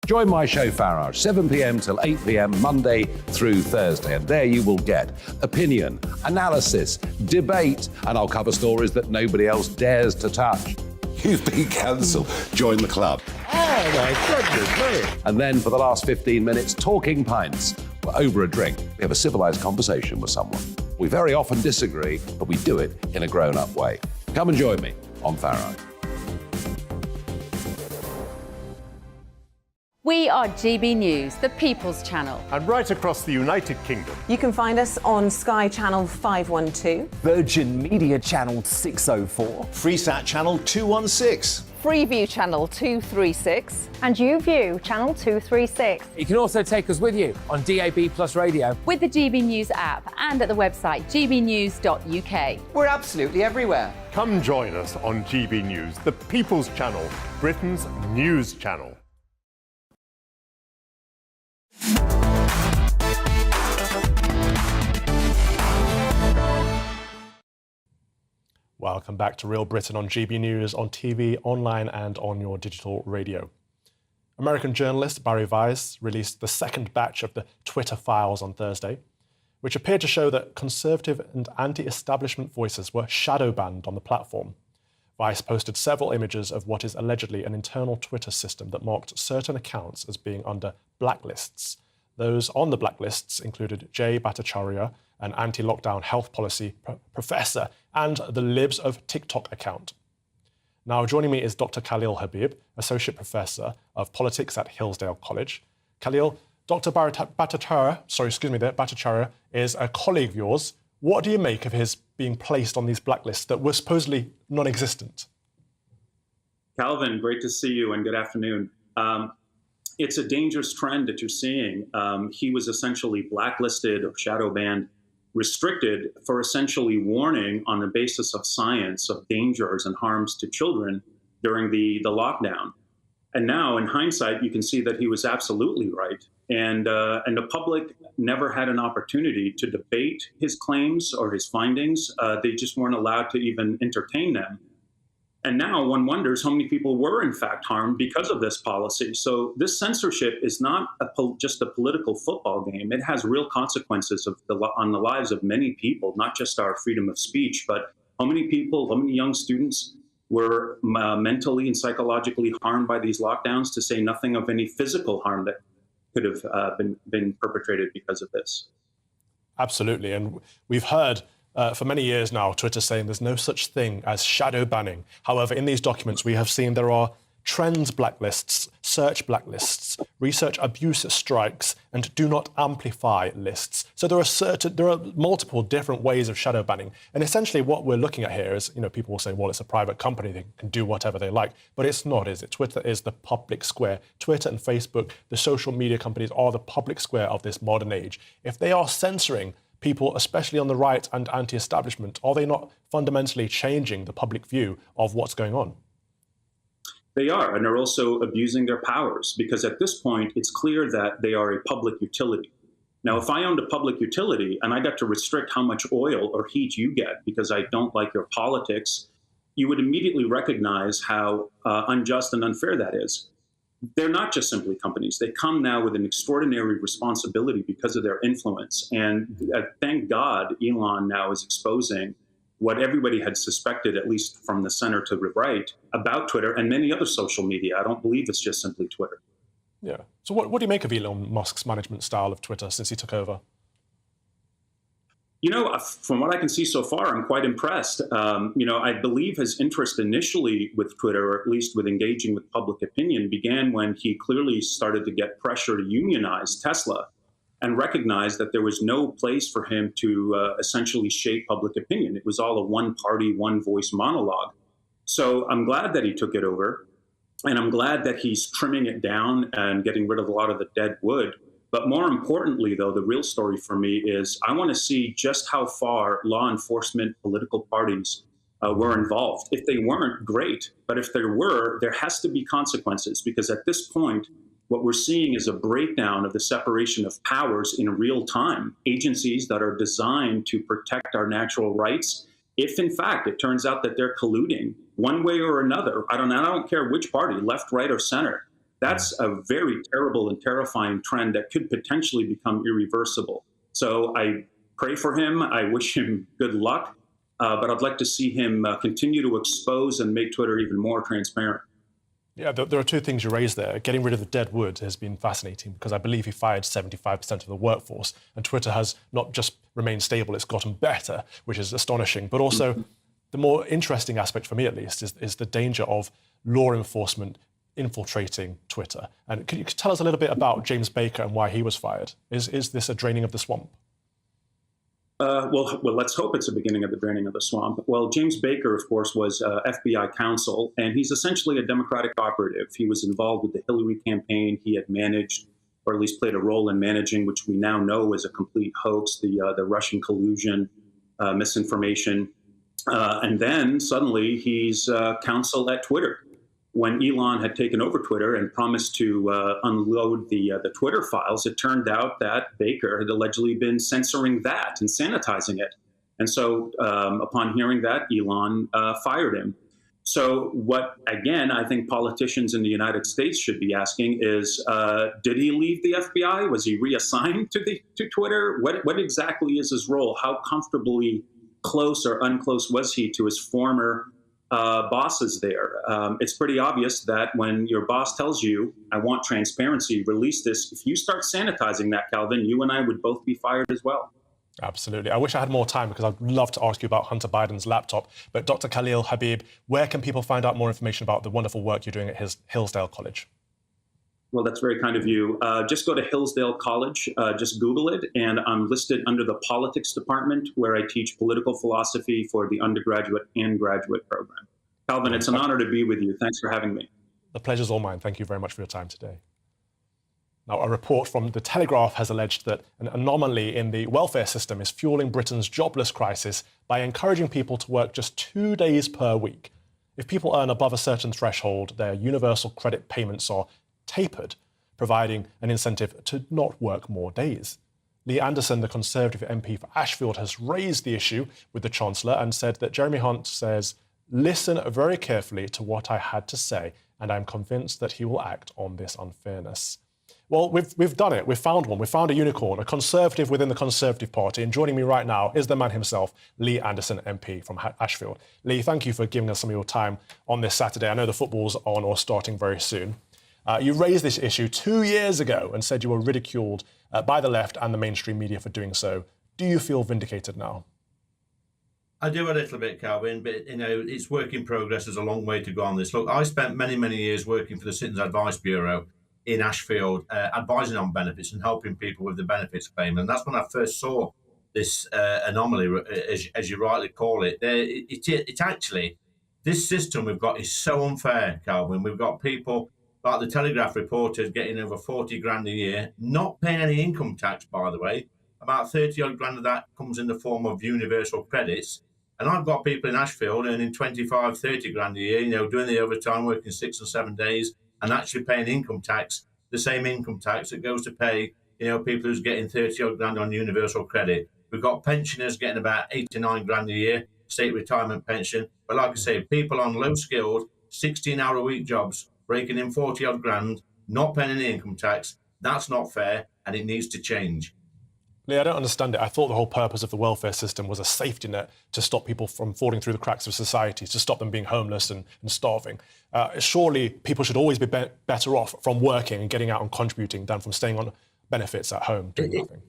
Join my show Farage, 7 p.m. till 8 p.m. Monday through Thursday, and there you will get opinion, analysis, debate, and I'll cover stories that nobody else dares to touch. You've been cancelled. Join the club. Oh my goodness me. And then for the last 15 minutes, talking pints. We're over a drink. We have a civilised conversation with someone. We very often disagree, but we do it in a grown-up way. Come and join me on Farage. We are GB News, the People's Channel. And right across the United Kingdom. You can find us on Sky Channel 512. Virgin Media Channel 604. Freesat Channel 216. Freeview Channel 236. And YouView Channel 236. You can also take us with you on DAB Plus Radio. With the GB News app and at the website gbnews.uk. We're absolutely everywhere. Come join us on GB News, the People's Channel, Britain's news channel. Welcome back to Real Britain on GB News, on TV, online and on your digital radio. American journalist Barry Weiss released the second batch of the Twitter files on Thursday, which appeared to show that conservative and anti-establishment voices were shadow banned on the platform. Weiss posted several images of what is allegedly an internal Twitter system that marked certain accounts as being under blacklists. Those on the blacklists included Jay Bhattacharya, an anti-lockdown health policy professor, and the Libs of TikTok account. Now joining me is Dr. Khalil Habib, Associate Professor of Politics at Hillsdale College. Khalil, Dr. Bhattacharya is a colleague of yours. What do you make of his being placed on these blacklists that were supposedly non-existent? Calvin, great to see you and good afternoon. It's a dangerous trend that you're seeing. He was essentially blacklisted or shadow banned, restricted for essentially warning on the basis of science of dangers and harms to children during the lockdown. And now, in hindsight, you can see that he was absolutely right. And the public never had an opportunity to debate his claims or his findings. They just weren't allowed to even entertain them. And now one wonders how many people were in fact harmed because of this policy. So this censorship is not just a political football game. It has real consequences on the lives of many people, not just our freedom of speech, but how many people, how many young students were mentally and psychologically harmed by these lockdowns, to say nothing of any physical harm that could have been perpetrated because of this. Absolutely. And we've heard for many years now, Twitter saying there's no such thing as shadow banning. However, in these documents, we have seen there are trends blacklists, search blacklists, research abuse strikes, and do not amplify lists. So there are multiple different ways of shadow banning. And essentially what we're looking at here is, people will say, well, it's a private company, they can do whatever they like. But it's not, is it? Twitter is the public square. Twitter and Facebook, the social media companies, are the public square of this modern age. If they are censoring people, especially on the right and anti-establishment, are they not fundamentally changing the public view of what's going on? They are, and they're also abusing their powers, because at this point, it's clear that they are a public utility. Now, if I owned a public utility and I got to restrict how much oil or heat you get because I don't like your politics, you would immediately recognize how unjust and unfair that is. they're not just simply companies. They come now with an extraordinary responsibility because of their influence. And thank God Elon now is exposing what everybody had suspected, at least from the center to the right, about Twitter and many other social media. I don't believe it's just simply Twitter. Yeah. So what do you make of Elon Musk's management style of Twitter since he took over? You know, from what I can see so far, I'm quite impressed. I believe his interest initially with Twitter, or at least with engaging with public opinion, began when he clearly started to get pressure to unionize Tesla and recognized that there was no place for him to essentially shape public opinion. It was all a one-party, one-voice monologue. So I'm glad that he took it over, and I'm glad that he's trimming it down and getting rid of a lot of the dead wood. But more importantly, though, the real story for me is I want to see just how far law enforcement, political parties were involved. If they weren't, great. But if there were, there has to be consequences, because at this point, what we're seeing is a breakdown of the separation of powers in real time. Agencies that are designed to protect our natural rights, if in fact it turns out that they're colluding one way or another, I don't care which party, left, right, or center, that's a very terrible and terrifying trend that could potentially become irreversible. So I pray for him. I wish him good luck. But I'd like to see him continue to expose and make Twitter even more transparent. Yeah, there are two things you raised there. Getting rid of the dead wood has been fascinating because I believe he fired 75% of the workforce, and Twitter has not just remained stable, it's gotten better, which is astonishing. But also, the more interesting aspect for me at least is the danger of law enforcement infiltrating Twitter. And could you tell us a little bit about James Baker and why he was fired? Is this a draining of the swamp? Well, let's hope it's the beginning of the draining of the swamp. Well, James Baker, of course, was FBI counsel, and he's essentially a Democratic operative. He was involved with the Hillary campaign. He had managed, or at least played a role in managing, which we now know is a complete hoax, the Russian collusion, misinformation. And then suddenly he's counsel at Twitter. When Elon had taken over Twitter and promised to unload the Twitter files, it turned out that Baker had allegedly been censoring that and sanitizing it. And so upon hearing that, Elon fired him. So what, again, I think politicians in the United States should be asking is, did he leave the FBI? Was he reassigned to Twitter? What exactly is his role? How comfortably close or unclose was he to his former bosses there? It's pretty obvious that when your boss tells you, I want transparency, release this, if you start sanitizing that, Calvin, you and I would both be fired as well. Absolutely. I wish I had more time because I'd love to ask you about Hunter Biden's laptop. But Dr. Khalil Habib, where can people find out more information about the wonderful work you're doing at Hillsdale College? Well, that's very kind of you. Just go to Hillsdale College, just Google it, and I'm listed under the politics department where I teach political philosophy for the undergraduate and graduate program. Calvin, it's an honor to be with you. Thanks for having me. The pleasure's all mine. Thank you very much for your time today. Now, a report from The Telegraph has alleged that an anomaly in the welfare system is fueling Britain's jobless crisis by encouraging people to work just 2 days per week. If people earn above a certain threshold, their universal credit payments are tapered, providing an incentive to not work more days. Lee Anderson, the Conservative MP for Ashfield, has raised the issue with the Chancellor and said that Jeremy Hunt says, "Listen very carefully to what I had to say, and I'm convinced that he will act on this unfairness." Well, we've done it. We've found one. We found a unicorn, a Conservative within the Conservative Party. And joining me right now is the man himself, Lee Anderson, MP from Ashfield. Lee, thank you for giving us some of your time on this Saturday. I know the football's on or starting very soon. You raised this issue 2 years ago and said you were ridiculed by the left and the mainstream media for doing so. Do you feel vindicated now? I do a little bit, Calvin, but it's work in progress. There's a long way to go on this. Look, I spent many years working for the Citizens Advice Bureau in Ashfield, advising on benefits and helping people with the benefits claim. And that's when I first saw this anomaly, as you rightly call it. It's actually, this system we've got is so unfair, Calvin. We've got people like the Telegraph reporters getting over 40 grand a year, not paying any income tax, by the way. About 30 odd grand of that comes in the form of universal credits. And I've got people in Ashfield earning 25, 30 grand a year, doing the overtime, working 6 or 7 days, and actually paying income tax, the same income tax that goes to pay, people who's getting 30 odd grand on universal credit. We've got pensioners getting about 8 to 9 grand a year, state retirement pension. But like I say, people on low skilled, 16-hour-a-week jobs, breaking in 40 odd grand, not paying any income tax. That's not fair, and it needs to change. Lee, I don't understand it. I thought the whole purpose of the welfare system was a safety net to stop people from falling through the cracks of society, to stop them being homeless and starving. Surely people should always be better off from working and getting out and contributing than from staying on benefits at home doing nothing.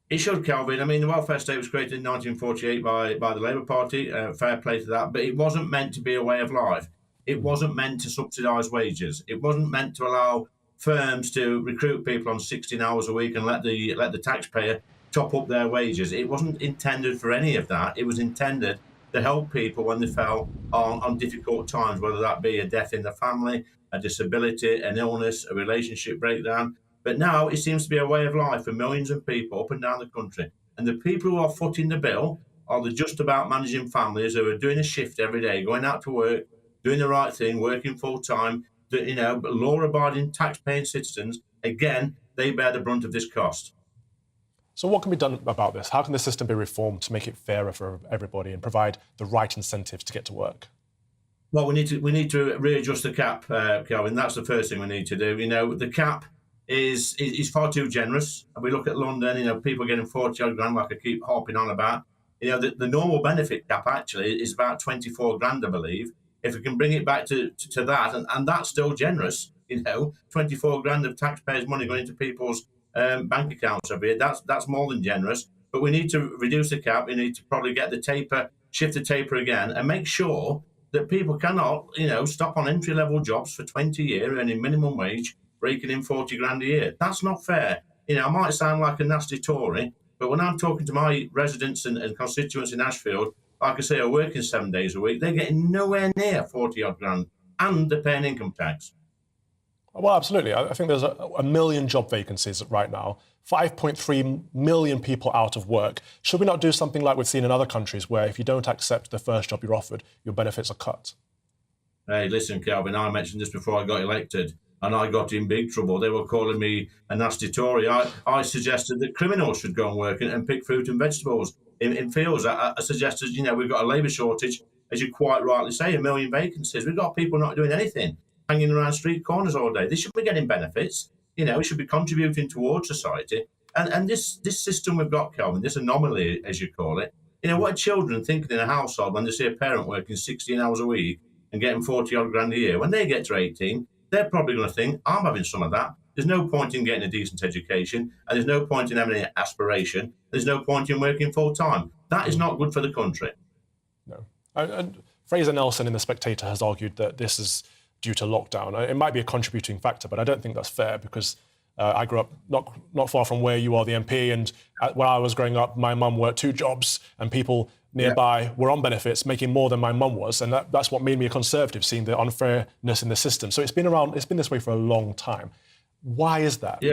It should, Calvin. I mean, the welfare state was created in 1948 by the Labour Party, fair play to that, but it wasn't meant to be a way of life. It wasn't meant to subsidise wages. It wasn't meant to allow firms to recruit people on 16 hours a week and let the taxpayer top up their wages. It wasn't intended for any of that. It was intended to help people when they fell on difficult times, whether that be a death in the family, a disability, an illness, a relationship breakdown. But now it seems to be a way of life for millions of people up and down the country. And the people who are footing the bill are the just about managing families who are doing a shift every day, going out to work, doing the right thing, working full time, law-abiding, tax-paying citizens. Again, they bear the brunt of this cost. So what can be done about this? How can the system be reformed to make it fairer for everybody and provide the right incentives to get to work? Well, we need to readjust the cap, Kelvin. That's the first thing we need to do. The cap is far too generous. We look at London, people getting 40 odd grand, like I keep harping on about. The normal benefit cap actually is about 24 grand, I believe. If we can bring it back to that, and that's still generous, 24 grand of taxpayers' money going into people's bank accounts every year, that's more than generous. But we need to reduce the cap. We need to probably get the taper, shift the taper again, and make sure that people cannot, stop on entry-level jobs for 20 years, earning minimum wage, raking in 40 grand a year. That's not fair. I might sound like a nasty Tory, but when I'm talking to my residents and constituents in Ashfield, like I say, are working 7 days a week, they're getting nowhere near 40 odd grand, and they're paying income tax. Well, absolutely. I think there's a million job vacancies right now, 5.3 million people out of work. Should we not do something like we've seen in other countries where if you don't accept the first job you're offered, your benefits are cut? Hey, listen, Calvin, I mentioned this before I got elected, and I got in big trouble. They were calling me a nasty Tory. I suggested that criminals should go and work and pick fruit and vegetables in fields. I suggested, we've got a labour shortage, as you quite rightly say, 1 million vacancies. We've got people not doing anything, hanging around street corners all day. They shouldn't be getting benefits. We should be contributing towards society. And this system we've got, Kelvin, this anomaly, as you call it, what are children thinking in a household when they see a parent working 16 hours a week and getting 40 odd grand a year? When they get to 18, they're probably going to think, I'm having some of that. There's no point in getting a decent education, and there's no point in having an aspiration. There's no point in working full time. That is not good for the country. No. And Fraser Nelson in The Spectator has argued that this is due to lockdown. It might be a contributing factor, but I don't think that's fair because I grew up not far from where you are, the MP, and when I was growing up, my mum worked 2 jobs, and people nearby were on benefits, making more than my mum was, and that's what made me a Conservative, seeing the unfairness in the system. So it's been this way for a long time. Why is that?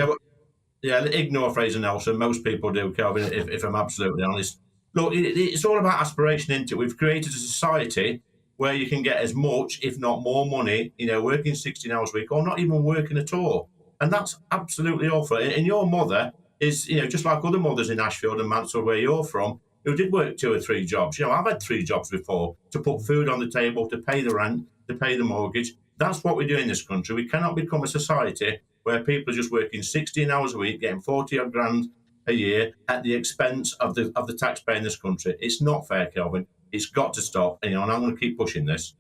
Ignore Fraser Nelson. Most people do, Kelvin, if I'm absolutely honest. Look, it's all about aspiration, isn't it? We've created a society where you can get as much, if not more money, working 16 hours a week or not even working at all. And that's absolutely awful. And your mother is, just like other mothers in Ashfield and Mansfield, where you're from, who did work 2 or 3 jobs. I've had 3 jobs before to put food on the table, to pay the rent, to pay the mortgage. That's what we do in this country. We cannot become a society where people are just working 16 hours a week, getting 40 odd grand a year at the expense of the taxpayer in this country. It's not fair, Kelvin. It's got to stop. And I'm going to keep pushing this.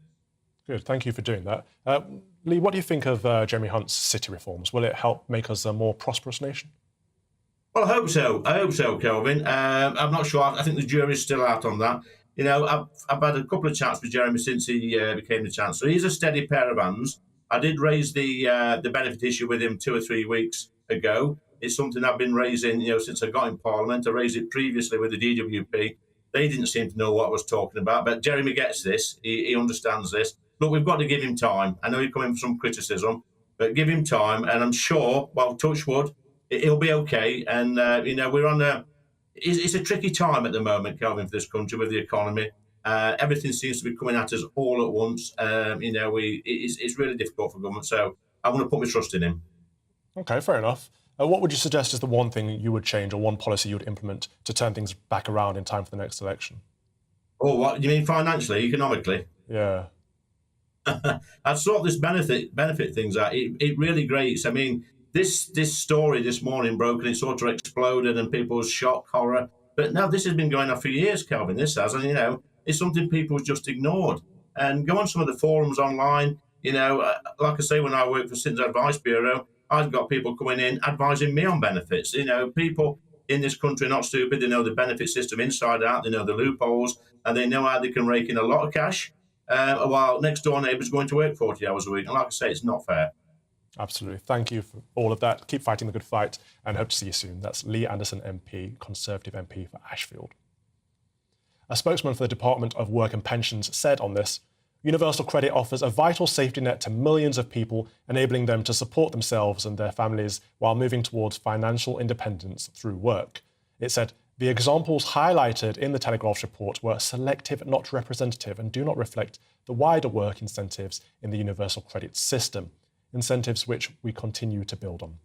Good. Thank you for doing that. Lee, what do you think of Jeremy Hunt's city reforms? Will it help make us a more prosperous nation? Well, I hope so, Kelvin. I'm not sure. I think the jury's still out on that. I've had a couple of chats with Jeremy since he became the Chancellor. He's a steady pair of hands. I did raise the benefit issue with him 2 or 3 weeks ago. It's something I've been raising, since I got in Parliament. I raised it previously with the DWP. They didn't seem to know what I was talking about, but Jeremy gets this. He understands this. Look, we've got to give him time. I know you're coming for some criticism, but give him time, and I'm sure, well, touch wood, he'll be okay. And, we're on it's a tricky time at the moment, Kelvin, for this country with the economy. Everything seems to be coming at us all at once. It's really difficult for government, so I want to put my trust in him. Okay, fair enough. What would you suggest is the one thing you would change or one policy you would implement to turn things back around in time for the next election? Oh, what? You mean financially, economically? Yeah. I'd sort this benefit things out. It really grates. I mean, this story this morning broke and it sort of exploded and people's shock, horror. But no, this has been going on for years, Calvin. This has, and it's something people just ignored. And go on some of the forums online. Like I say, when I worked for Citizens Advice Bureau, I've got people coming in advising me on benefits. People in this country are not stupid. They know the benefit system inside out. They know the loopholes, and they know how they can rake in a lot of cash. While next door neighbours going to work 40 hours a week. And like I say, it's not fair. Absolutely. Thank you for all of that. Keep fighting the good fight and hope to see you soon. That's Lee Anderson MP, Conservative MP for Ashfield. A spokesman for the Department of Work and Pensions said on this, Universal Credit offers a vital safety net to millions of people, enabling them to support themselves and their families while moving towards financial independence through work. It said, the examples highlighted in the Telegraph's report were selective, not representative, and do not reflect the wider work incentives in the Universal Credit system, incentives which we continue to build on.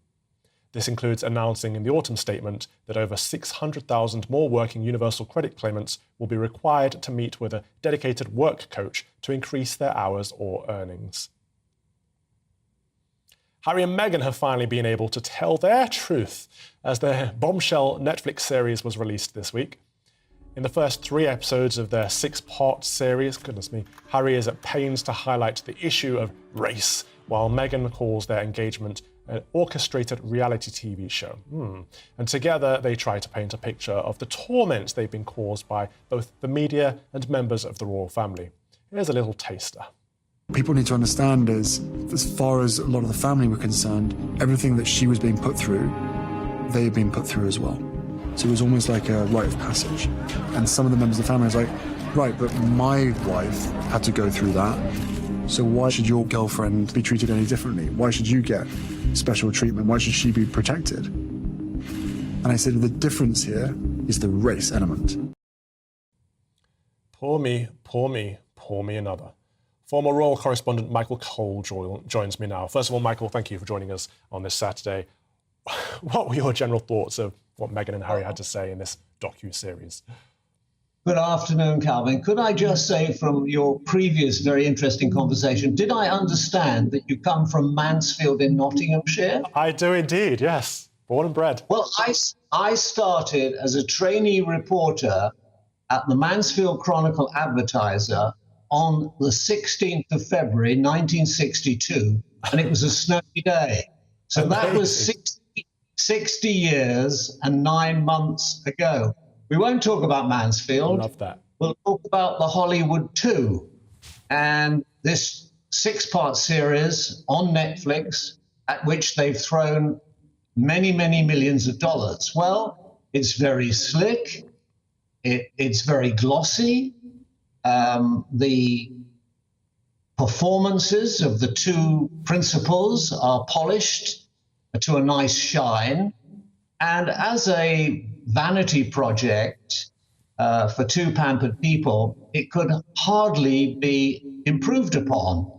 This includes announcing in the autumn statement that over 600,000 more working Universal Credit claimants will be required to meet with a dedicated work coach to increase their hours or earnings. Harry and Meghan have finally been able to tell their truth as their bombshell Netflix series was released this week. In the first 3 episodes of their 6-part series, goodness me, Harry is at pains to highlight the issue of race, while Meghan calls their engagement an orchestrated reality TV show. And together they try to paint a picture of the torment they've been caused by both the media and members of the royal family. Here's a little taster. People need to understand is, as far as a lot of the family were concerned, everything that she was being put through, they had been put through as well. So it was almost like a rite of passage. And some of the members of the family was like, right, but my wife had to go through that. So why should your girlfriend be treated any differently? Why should you get special treatment? Why should she be protected? And I said, the difference here is the race element. Poor me, poor me, poor me another. Former royal correspondent Michael Cole joins me now. First of all, Michael, thank you for joining us on this Saturday. What were your general thoughts of what Meghan and Harry had to say in this docu-series? Good afternoon, Calvin. Could I just say from your previous very interesting conversation, did I understand that you come from Mansfield in Nottinghamshire? I do indeed, yes. Born and bred. Well, I started as a trainee reporter at the Mansfield Chronicle Advertiser on the 16th of February, 1962, and it was a snowy day. So that was 60 years and 9 months ago. We won't talk about Mansfield. Love that. We'll talk about the Hollywood 2 and this 6-part series on Netflix at which they've thrown many, many millions of dollars. Well, it's very slick. It's very glossy. The performances of the 2 principals are polished to a nice shine. And as a vanity project for 2 pampered people, it could hardly be improved upon.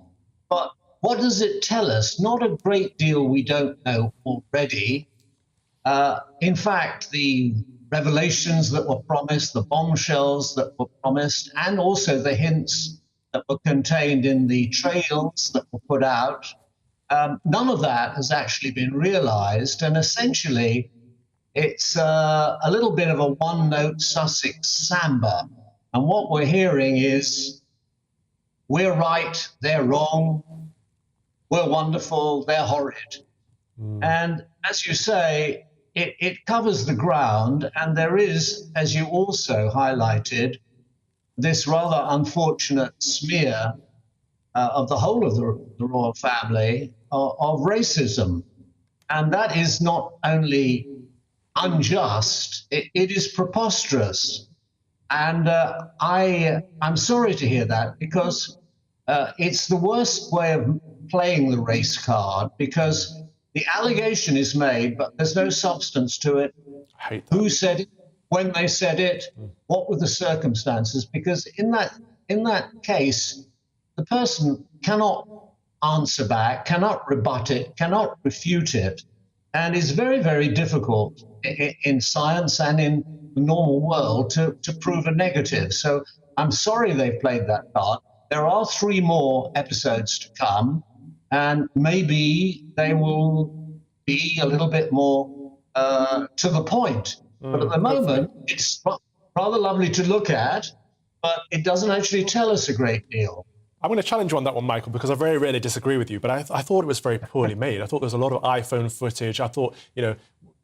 But what does it tell us? Not a great deal we don't know already. In fact, the revelations that were promised, the bombshells that were promised, and also the hints that were contained in the trails that were put out, none of that has actually been realized. And essentially, it's a little bit of a one-note Sussex samba. And what we're hearing is, we're right, they're wrong, we're wonderful, they're horrid. And as you say, it covers the ground, and there is, as you also highlighted, this rather unfortunate smear of the whole of the royal family of racism. And that is not only unjust, it is preposterous. And I'm sorry to hear that, because it's the worst way of playing the race card, because the allegation is made, but there's no substance to it. Who said it, when they said it, what were the circumstances? Because in that case, the person cannot answer back, cannot rebut it, cannot refute it, and it's very, very difficult in science and in the normal world to prove a negative. So I'm sorry they played that card. there are 3 more episodes to come, and maybe they will be a little bit more to the point. But at the moment, it's rather lovely to look at, but it doesn't actually tell us a great deal. I'm going to challenge you on that one, Michael, because I very rarely disagree with you, but I thought it was very poorly made. I thought there was a lot of iPhone footage. I thought,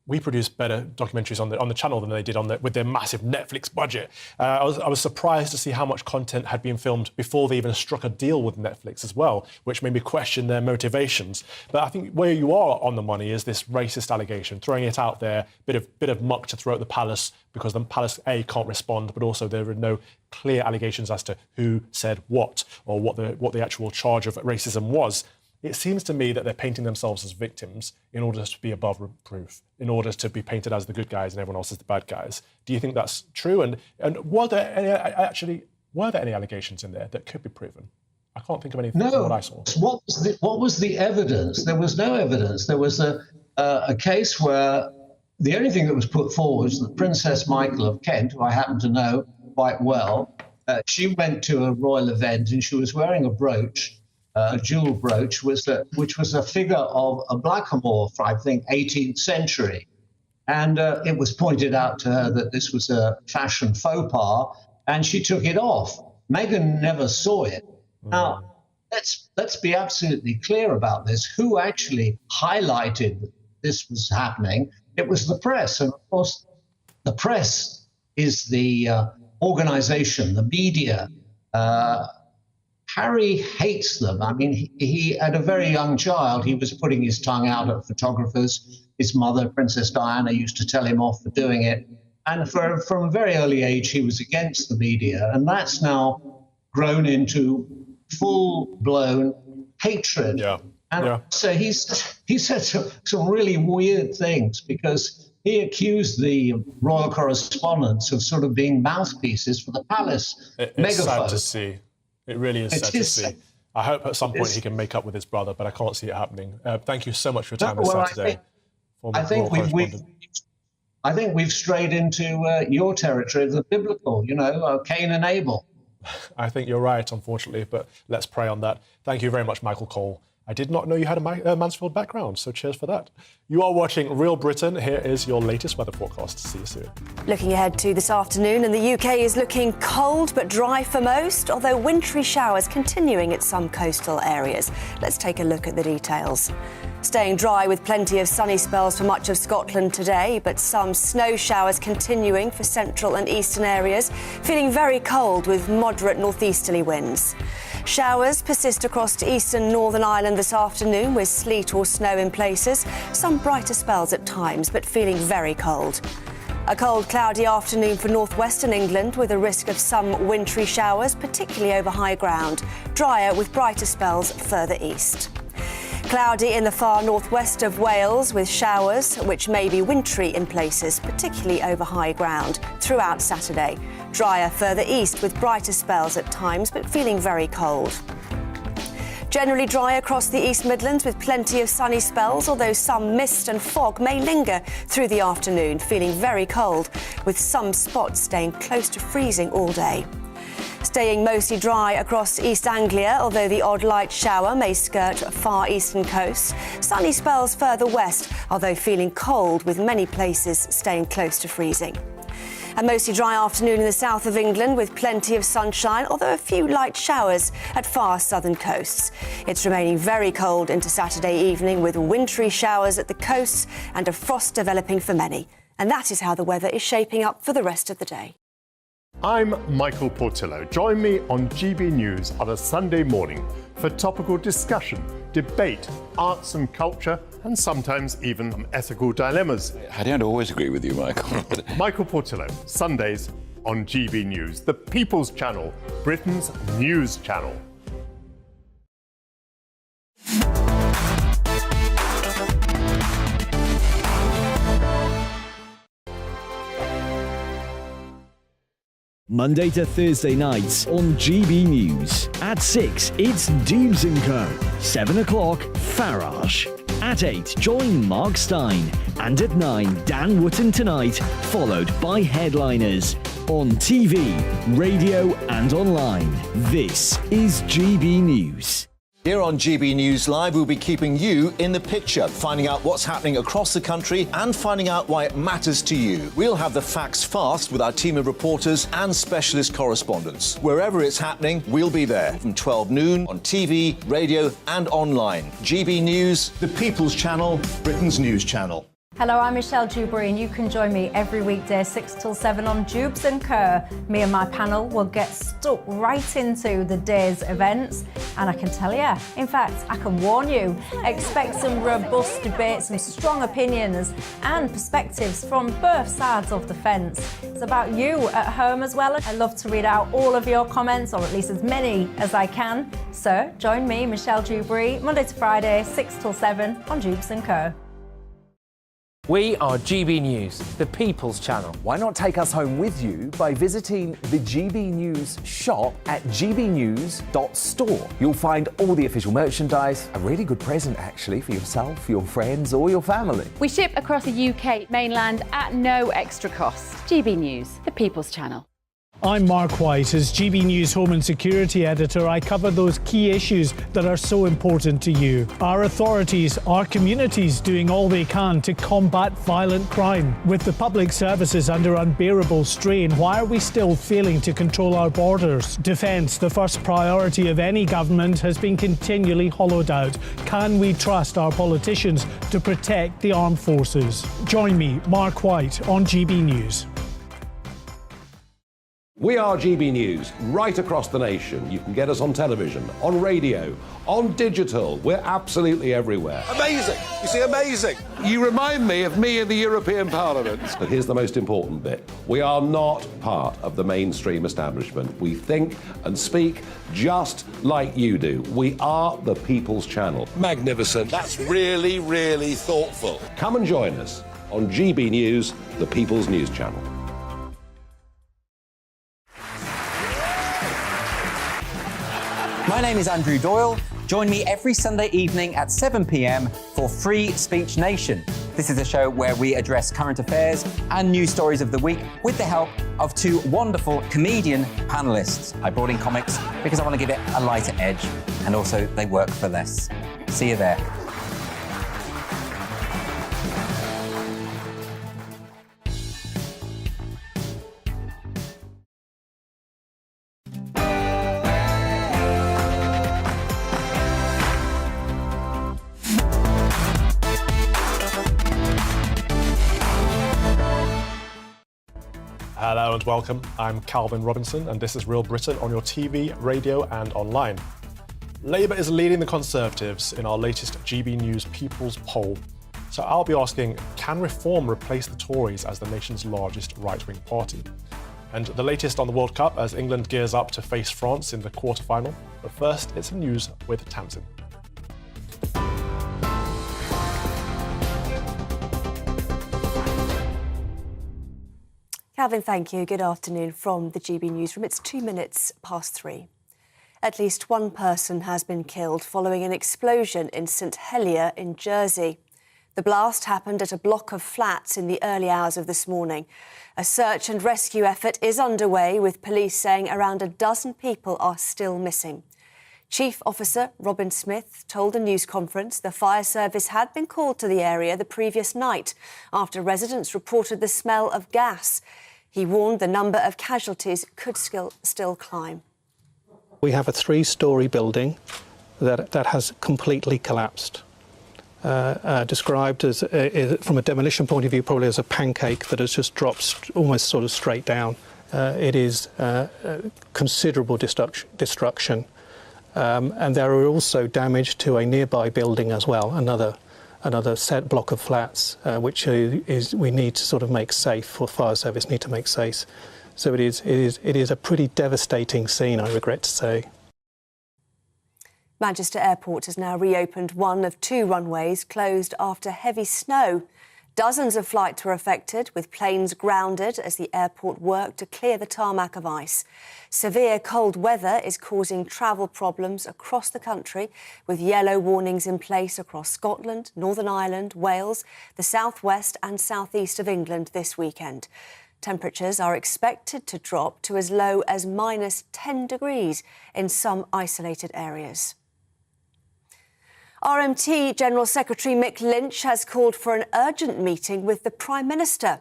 we produced better documentaries on the channel than they did with their massive Netflix budget. I was surprised to see how much content had been filmed before they even struck a deal with Netflix as well, which made me question their motivations. But I think where you are on the money is this racist allegation, throwing it out there, bit of muck to throw at the palace, because the palace, A, can't respond, but also there are no clear allegations as to who said what or what the actual charge of racism was. It seems to me that they're painting themselves as victims in order to be above reproof, in order to be painted as the good guys and everyone else as the bad guys. Do you think that's true? And were there any allegations in there that could be proven? I can't think of anything from what I saw. What was the evidence? There was no evidence. There was a case where the only thing that was put forward was that Princess Michael of Kent, who I happen to know quite well, she went to a royal event and she was wearing a brooch, a jewel brooch, which was a figure of a blackamoor from, I think, 18th century. And it was pointed out to her that this was a fashion faux pas, and she took it off. Meghan never saw it. Now, let's be absolutely clear about this. Who actually highlighted that this was happening? It was the press. And, of course, the press is the organization, the media. Harry hates them. I mean, he at a very young child, he was putting his tongue out at photographers. His mother, Princess Diana, used to tell him off for doing it. And from a very early age, he was against the media. And that's now grown into full-blown hatred. So he said some really weird things, because he accused the royal correspondents of sort of being mouthpieces for the palace. It's sad to see. It really is sad to see. I hope at some point he can make up with his brother, but I can't see it happening. Thank you so much for your time this Saturday. I think we've strayed into your territory of the biblical, Cain and Abel. I think you're right, unfortunately, but let's pray on that. Thank you very much, Michael Cole. I did not know you had a Mansfield background, so cheers for that. You are watching Real Britain. Here is your latest weather forecast. See you soon. Looking ahead to this afternoon, and the UK is looking cold but dry for most, although wintry showers continuing at some coastal areas. Let's take a look at the details. Staying dry with plenty of sunny spells for much of Scotland today, but some snow showers continuing for central and eastern areas, feeling very cold with moderate northeasterly winds. Showers persist across eastern Northern Ireland this afternoon with sleet or snow in places, some brighter spells at times, but feeling very cold. A cold, cloudy afternoon for northwestern England with a risk of some wintry showers, particularly over high ground. Drier with brighter spells further east. Cloudy in the far northwest of Wales with showers, which may be wintry in places, particularly over high ground, throughout Saturday. Drier further east with brighter spells at times, but feeling very cold. Generally dry across the East Midlands with plenty of sunny spells, although some mist and fog may linger through the afternoon, feeling very cold, with some spots staying close to freezing all day. Staying mostly dry across East Anglia, although the odd light shower may skirt far eastern coasts. Sunny spells further west, although feeling cold with many places staying close to freezing. A mostly dry afternoon in the south of England with plenty of sunshine, although a few light showers at far southern coasts. It's remaining very cold into Saturday evening with wintry showers at the coasts and a frost developing for many. And that is how the weather is shaping up for the rest of the day. I'm Michael Portillo. Join me on GB News on a Sunday morning for topical discussion, debate, arts and culture, and sometimes even ethical dilemmas. I don't always agree with you, Michael. Michael Portillo, Sundays on GB News, the People's Channel, Britain's news channel. Monday to Thursday nights on GB News. At 6, it's Deebs & Co. 7 o'clock, Farage. At 8, join Mark Stein. And at 9, Dan Wootton Tonight, followed by Headliners. On TV, radio and online. This is GB News. Here on GB News Live, we'll be keeping you in the picture, finding out what's happening across the country and finding out why it matters to you. We'll have the facts fast with our team of reporters and specialist correspondents. Wherever it's happening, we'll be there from 12 noon on TV, radio and online. GB News, the People's Channel, Britain's news channel. Hello, I'm Michelle Dewberry and you can join me every weekday 6 till 7 on Jubes and Kerr. Me and my panel will get stuck right into the day's events and I can tell you, in fact, I can warn you, expect some robust debates, some strong opinions and perspectives from both sides of the fence. It's about you at home as well. I love to read out all of your comments, or at least as many as I can. So join me, Michelle Dewberry, Monday to Friday, 6 till 7 on Jubes and Kerr. We are GB News, the People's Channel. Why not take us home with you by visiting the GB News shop at gbnews.store? You'll find all the official merchandise, a really good present actually for yourself, your friends or your family. We ship across the UK mainland at no extra cost. GB News, the People's Channel. I'm Mark White. As GB News Home and Security Editor, I cover those key issues that are so important to you. Our authorities, our communities doing all they can to combat violent crime. With the public services under unbearable strain, why are we still failing to control our borders? Defence, the first priority of any government, has been continually hollowed out. Can we trust our politicians to protect the armed forces? Join me, Mark White, on GB News. We are GB News, right across the nation. You can get us on television, on radio, on digital. We're absolutely everywhere. Amazing! You see, amazing! You remind me of me in the European Parliament. But here's the most important bit. We are not part of the mainstream establishment. We think and speak just like you do. We are the People's Channel. Magnificent. That's really, really thoughtful. Come and join us on GB News, the People's News Channel. My name is Andrew Doyle. Join me every Sunday evening at 7 p.m. for Free Speech Nation. This is a show where we address current affairs and news stories of the week with the help of two wonderful comedian panellists. I brought in comics because I want to give it a lighter edge, and also they work for less. See you there. Hello and welcome. I'm Calvin Robinson and this is Real Britain on your TV, radio and online. Labour is leading the Conservatives in our latest GB News People's Poll. So I'll be asking, can Reform replace the Tories as the nation's largest right-wing party? And the latest on the World Cup as England gears up to face France in the quarter-final. But first, it's the news with Tamsin. Calvin, thank you. Good afternoon from the GB Newsroom. It's 2 minutes past 3. At least one person has been killed following an explosion in St Helier in Jersey. The blast happened at a block of flats in the early hours of this morning. A search and rescue effort is underway, with police saying around a dozen people are still missing. Chief Officer Robin Smith told a news conference the fire service had been called to the area the previous night after residents reported the smell of gas. He warned the number of casualties could still climb. We have a 3-storey building that has completely collapsed. Described as, from a demolition point of view, probably as a pancake that has just dropped almost sort of straight down. It is considerable destruction. And there are also damage to a nearby building as well, another set block of flats, which we need to sort of make safe, for fire service need to make safe. So it is a pretty devastating scene, I regret to say. Manchester Airport has now reopened one of 2 runways closed after heavy snow. Dozens of flights were affected, with planes grounded as the airport worked to clear the tarmac of ice. Severe cold weather is causing travel problems across the country, with yellow warnings in place across Scotland, Northern Ireland, Wales, the southwest and southeast of England this weekend. Temperatures are expected to drop to as low as -10 degrees in some isolated areas. RMT General Secretary Mick Lynch has called for an urgent meeting with the Prime Minister.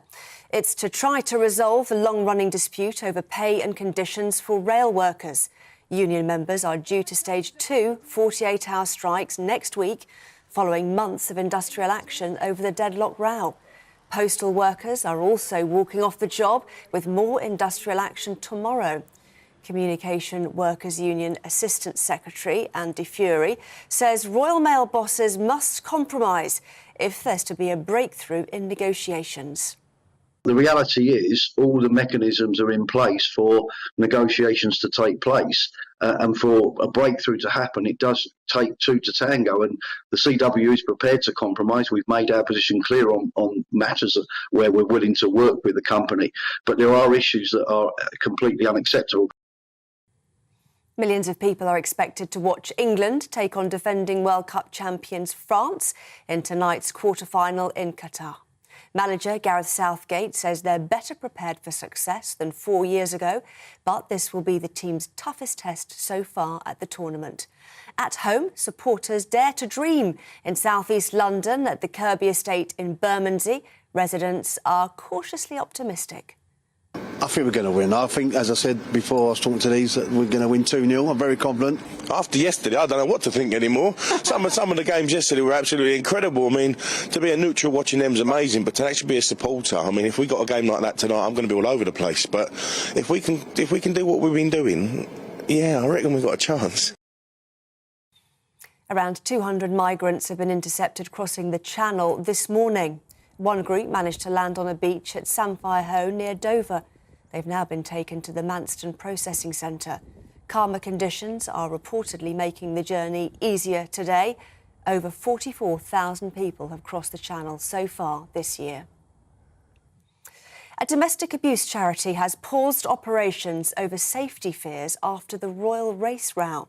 It's to try to resolve the long-running dispute over pay and conditions for rail workers. Union members are due to stage 2 48-hour strikes next week, following months of industrial action over the deadlock row. Postal workers are also walking off the job, with more industrial action tomorrow. Communication Workers Union Assistant Secretary Andy Fury says Royal Mail bosses must compromise if there's to be a breakthrough in negotiations. The reality is all the mechanisms are in place for negotiations to take place, and for a breakthrough to happen, it does take two to tango, and the CW is prepared to compromise. We've made our position clear on matters where we're willing to work with the company, but there are issues that are completely unacceptable. Millions of people are expected to watch England take on defending World Cup champions France in tonight's quarter-final in Qatar. Manager Gareth Southgate says they're better prepared for success than 4 years ago, but this will be the team's toughest test so far at the tournament. At home, supporters dare to dream. In south-east London at the Kirby Estate in Bermondsey, residents are cautiously optimistic. I think we're going to win. I think, as I said before I was talking to these, that we're going to win 2-0. I'm very confident. After yesterday, I don't know what to think anymore. Some of the games yesterday were absolutely incredible. I mean, to be a neutral watching them is amazing, but to actually be a supporter, I mean, if we got a game like that tonight, I'm going to be all over the place. But if we can do what we've been doing, yeah, I reckon we've got a chance. Around 200 migrants have been intercepted crossing the Channel this morning. One group managed to land on a beach at Samphire Hoe near Dover. They've now been taken to the Manston Processing Centre. Calmer conditions are reportedly making the journey easier today. Over 44,000 people have crossed the Channel so far this year. A domestic abuse charity has paused operations over safety fears after the royal race row.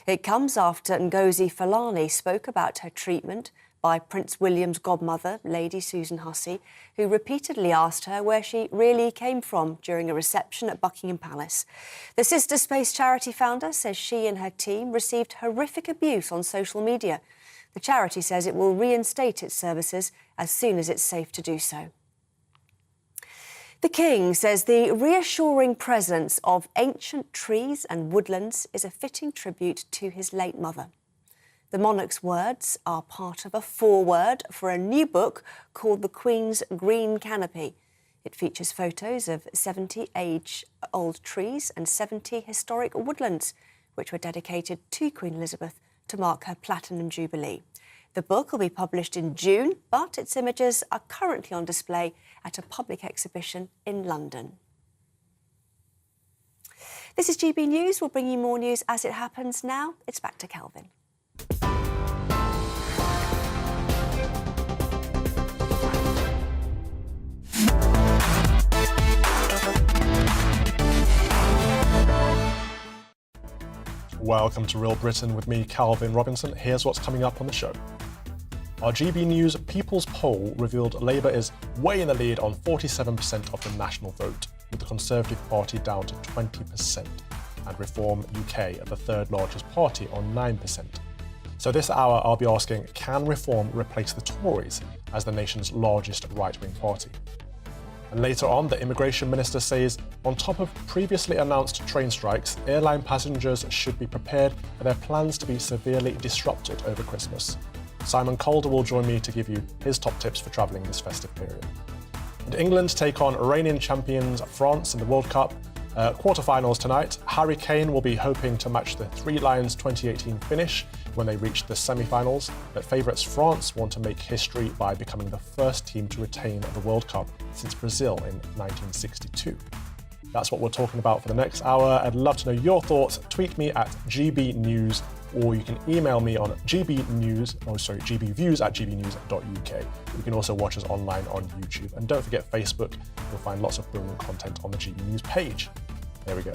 It comes after Ngozi Fulani spoke about her treatment by Prince William's godmother, Lady Susan Hussey, who repeatedly asked her where she really came from during a reception at Buckingham Palace. The Sister Space charity founder says she and her team received horrific abuse on social media. The charity says it will reinstate its services as soon as it's safe to do so. The King says the reassuring presence of ancient trees and woodlands is a fitting tribute to his late mother. The monarch's words are part of a foreword for a new book called The Queen's Green Canopy. It features photos of 70 age-old trees and 70 historic woodlands, which were dedicated to Queen Elizabeth to mark her Platinum Jubilee. The book will be published in June, but its images are currently on display at a public exhibition in London. This is GB News. We'll bring you more news as it happens now. It's back to Kelvin. Welcome to Real Britain with me, Calvin Robinson. Here's what's coming up on the show. Our GB News People's Poll revealed Labour is way in the lead on 47% of the national vote, with the Conservative Party down to 20%, and Reform UK the third largest party on 9%. So this hour I'll be asking, can Reform replace the Tories as the nation's largest right-wing party? And later on, the Immigration Minister says, on top of previously announced train strikes, airline passengers should be prepared for their plans to be severely disrupted over Christmas. Simon Calder will join me to give you his top tips for travelling this festive period. And England take on reigning champions France in the World Cup. Quarterfinals tonight. Harry Kane will be hoping to match the Three Lions 2018 finish when they reach the semi-finals, but favourites France want to make history by becoming the first team to retain the World Cup since Brazil in 1962. That's what we're talking about for the next hour. I'd love to know your thoughts. Tweet me at GB News or you can email me on gbviews@gbnews.uk. You can also watch us online on YouTube. And don't forget Facebook, you'll find lots of brilliant content on the GB News page. There we go.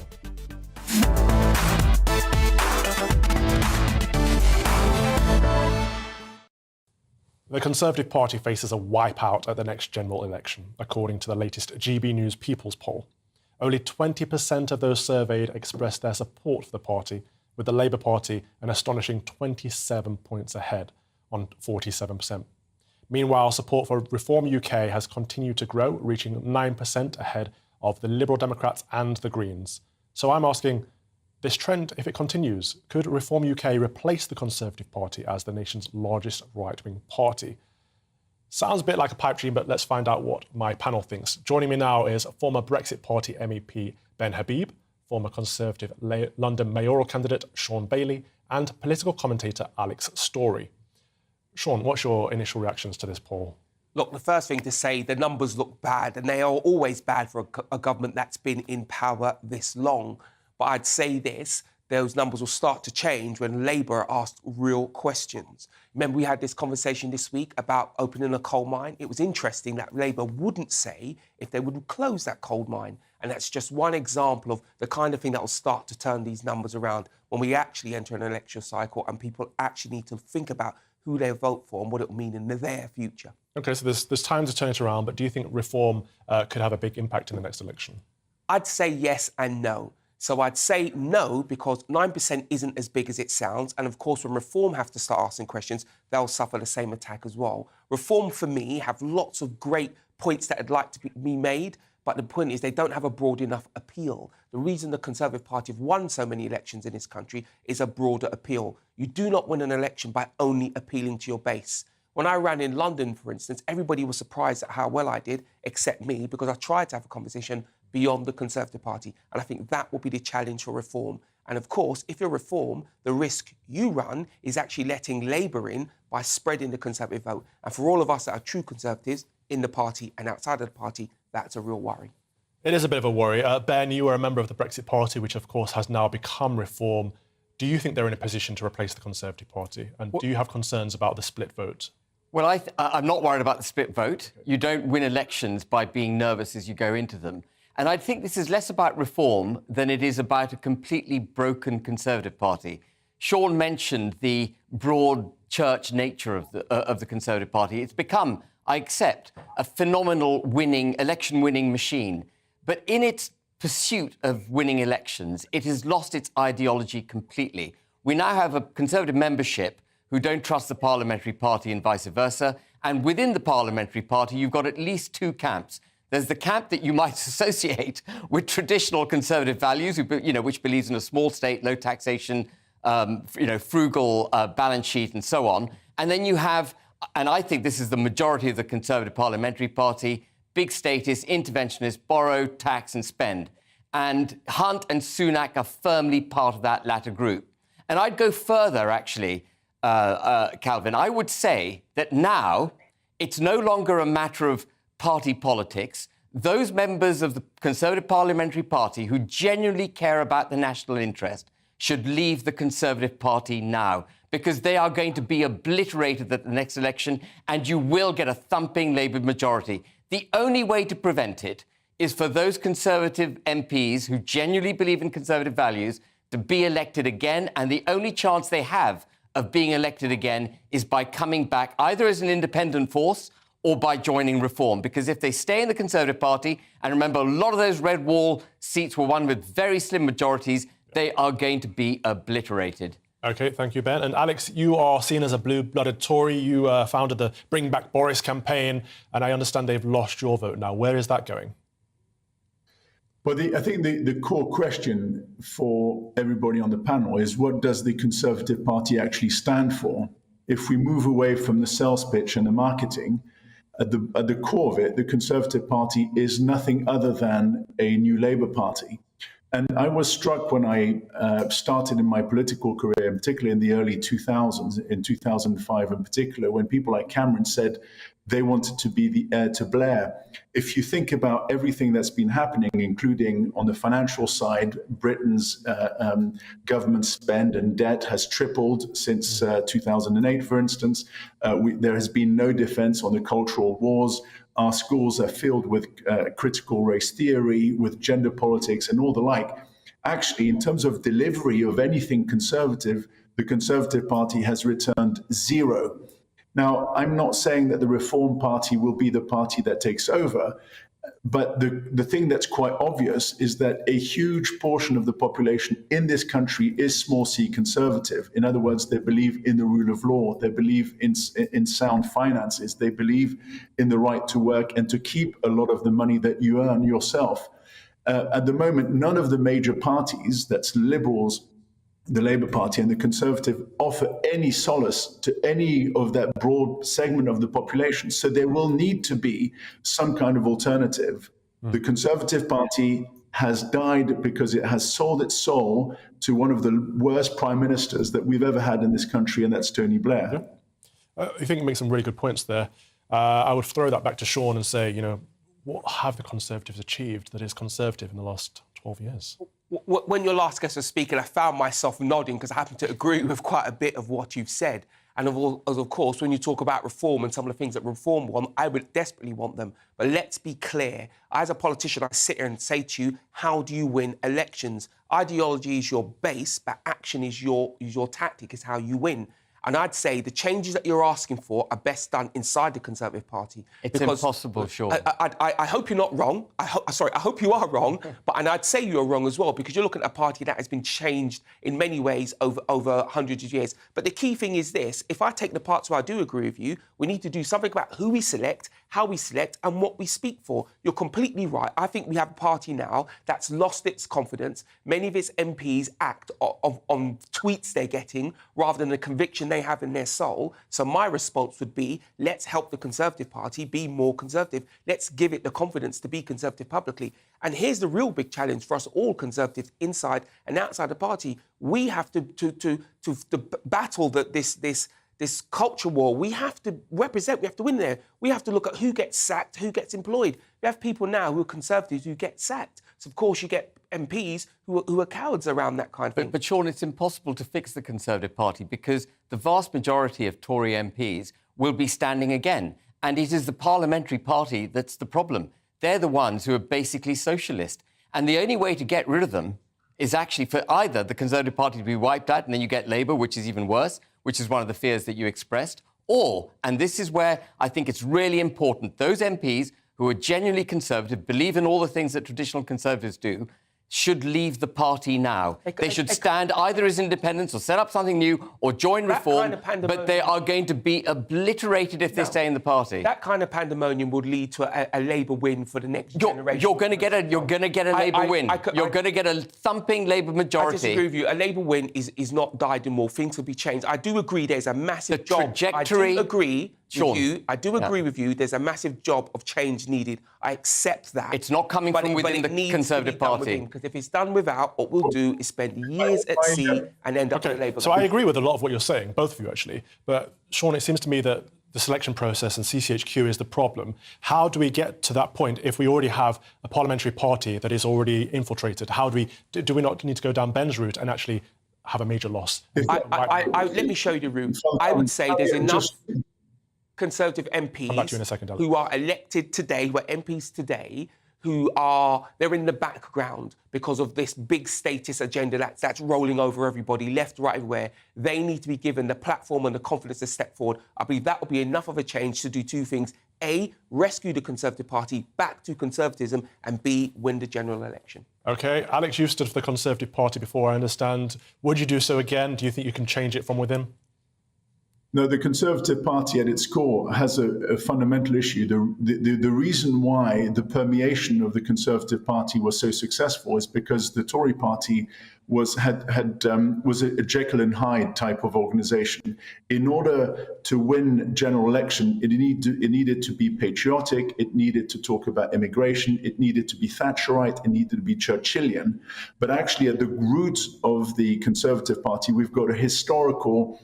The Conservative Party faces a wipeout at the next general election, according to the latest GB News People's poll. Only 20% of those surveyed expressed their support for the party, with the Labour Party an astonishing 27 points ahead on 47%. Meanwhile, support for Reform UK has continued to grow, reaching 9% ahead of the Liberal Democrats and the Greens. So I'm asking, this trend, if it continues, could Reform UK replace the Conservative Party as the nation's largest right-wing party? Sounds a bit like a pipe dream, but let's find out what my panel thinks. Joining me now is former Brexit Party MEP Ben Habib, former Conservative London mayoral candidate Sean Bailey, and political commentator Alex Story. Sean, what's your initial reactions to this poll? Look, the first thing to say, the numbers look bad, and they are always bad for a government that's been in power this long. But I'd say this, those numbers will start to change when Labour are asked real questions. Remember, we had this conversation this week about opening a coal mine. It was interesting that Labour wouldn't say if they would close that coal mine. And that's just one example of the kind of thing that will start to turn these numbers around when we actually enter an election cycle and people actually need to think about who they vote for and what it will mean in their future. OK, so there's time to turn it around, but do you think Reform could have a big impact in the next election? I'd say yes and no. So I'd say no, because 9% isn't as big as it sounds. And of course, when Reform have to start asking questions, they'll suffer the same attack as well. Reform, for me, have lots of great points that I'd like to be made. But the point is they don't have a broad enough appeal. The reason the Conservative Party have won so many elections in this country is a broader appeal. You do not win an election by only appealing to your base. When I ran in London, for instance, everybody was surprised at how well I did, except me, because I tried to have a conversation beyond the Conservative Party. And I think that will be the challenge for Reform. And of course, if you're Reform, the risk you run is actually letting Labour in by spreading the Conservative vote. And for all of us that are true Conservatives in the party and outside of the party, that's a real worry. It is a bit of a worry. Ben, you were a member of the Brexit Party, which of course has now become Reform. Do you think they're in a position to replace the Conservative Party? And do you have concerns about the split vote? Well, I'm not worried about the split vote. You don't win elections by being nervous as you go into them. And I think this is less about Reform than it is about a completely broken Conservative Party. Sean mentioned the broad church nature of the Conservative Party. It's become, I accept, a phenomenal election-winning machine. But in its pursuit of winning elections, it has lost its ideology completely. We now have a Conservative membership who don't trust the parliamentary party and vice versa. And within the parliamentary party, you've got at least two camps. There's the camp that you might associate with traditional Conservative values, which believes in a small state, low taxation, frugal balance sheet and so on. And then you have, and I think this is the majority of the Conservative parliamentary party, big statist, interventionist, borrow, tax and spend. And Hunt and Sunak are firmly part of that latter group. And I'd go further, actually, Calvin. I would say that now it's no longer a matter of party politics. Those members of the Conservative Parliamentary Party who genuinely care about the national interest should leave the Conservative Party now, because they are going to be obliterated at the next election and you will get a thumping Labour majority. The only way to prevent it is for those Conservative MPs who genuinely believe in Conservative values to be elected again, and the only chance they have of being elected again is by coming back either as an independent force or by joining Reform. Because if they stay in the Conservative Party, and remember, a lot of those red wall seats were won with very slim majorities, they are going to be obliterated. OK, thank you, Ben. And Alex, you are seen as a blue-blooded Tory. You founded the Bring Back Boris campaign, and I understand they've lost your vote now. Where is that going? Well, I think the core question for everybody on the panel is, what does the Conservative Party actually stand for? If we move away from the sales pitch and the marketing, at the core of it, the Conservative Party is nothing other than a new Labour Party. And I was struck when I started in my political career, particularly in the early 2000s, in 2005 in particular, when people like Cameron said they wanted to be the heir to Blair. If you think about everything that's been happening, including on the financial side, Britain's government spend and debt has tripled since 2008, for instance. There has been no defense on the cultural wars. Our schools are filled with critical race theory, with gender politics and all the like. Actually, in terms of delivery of anything conservative, the Conservative Party has returned zero. Now, I'm not saying that the Reform Party will be the party that takes over, but the thing that's quite obvious is that a huge portion of the population in this country is small c conservative. In other words, they believe in the rule of law, they believe in sound finances, they believe in the right to work and to keep a lot of the money that you earn yourself. At the moment, none of the major parties, that's Liberals, the Labour Party and the Conservative, offer any solace to any of that broad segment of the population. So there will need to be some kind of alternative. The Conservative Party has died because it has sold its soul to one of the worst prime ministers that we've ever had in this country, and that's Tony Blair. I think you make some really good points there. I would throw that back to Sean and say, what have the Conservatives achieved that is conservative in the last 12 years? When your last guest was speaking, I found myself nodding because I happen to agree with quite a bit of what you've said. And of course, when you talk about reform and some of the things that reform want, I would desperately want them. But let's be clear. As a politician, I sit here and say to you, how do you win elections? Ideology is your base, but action is your tactic, is how you win. And I'd say the changes that you're asking for are best done inside the Conservative Party. It's impossible, Sean. I hope you're not wrong. I hope you are wrong. And I'd say you're wrong as well, because you're looking at a party that has been changed in many ways over hundreds of years. But the key thing is this. If I take the parts where I do agree with you, we need to do something about who we select, how we select, and what we speak for. You're completely right. I think we have a party now that's lost its confidence. Many of its MPs act on tweets they're getting rather than the conviction they have in their soul. So my response would be, let's help the Conservative Party be more conservative. Let's give it the confidence to be conservative publicly. And here's the real big challenge for us all Conservatives inside and outside the party. We have to battle this culture war. We have to represent, we have to win there. We have to look at who gets sacked, who gets employed. We have people now who are Conservatives who get sacked. So, of course, you get MPs who are cowards around that kind of thing. But, Sean, it's impossible to fix the Conservative Party because the vast majority of Tory MPs will be standing again. And it is the parliamentary party that's the problem. They're the ones who are basically socialist. And the only way to get rid of them is actually for either the Conservative Party to be wiped out and then you get Labour, which is even worse, which is one of the fears that you expressed, or, and this is where I think it's really important, those MPs who are genuinely conservative, believe in all the things that traditional Conservatives do, should leave the party now. They should stand either as independents or set up something new or join Reform, but they are going to be obliterated if they stay in the party. That kind of pandemonium would lead to a Labour win for the next generation. You're going to get a Labour win. You're going to get a thumping Labour majority. I disagree with you. A Labour win is not died in war. Things will be changed. I do agree there's a massive job. Trajectory... I do agree Sean. with you. I do agree with you. There's a massive job of change needed. I accept that. It's not coming from within the Conservative Party. Because if it's done without, what we'll do is spend years at sea and end up in the Labour. So I agree with a lot of what you're saying, both of you actually. But Sean, it seems to me that the selection process and CCHQ is the problem. How do we get to that point if we already have a parliamentary party that is already infiltrated? How do we not need to go down Ben's route and actually have a major loss? Let me show you the route. I would say there's enough Conservative MPs who are elected today, who are MPs today, they're in the background because of this big status agenda that's rolling over everybody, left, right, everywhere. They need to be given the platform and the confidence to step forward. I believe that will be enough of a change to do two things. A, rescue the Conservative Party back to conservatism, and B, win the general election. OK, Alex, you've stood for the Conservative Party before, I understand. Would you do so again? Do you think you can change it from within? No, the Conservative Party at its core has a fundamental issue. The reason why the permeation of the Conservative Party was so successful is because the Tory Party was a Jekyll and Hyde type of organization. In order to win general election, it needed to be patriotic, it needed to talk about immigration, it needed to be Thatcherite, it needed to be Churchillian. But actually at the roots of the Conservative Party, we've got a historical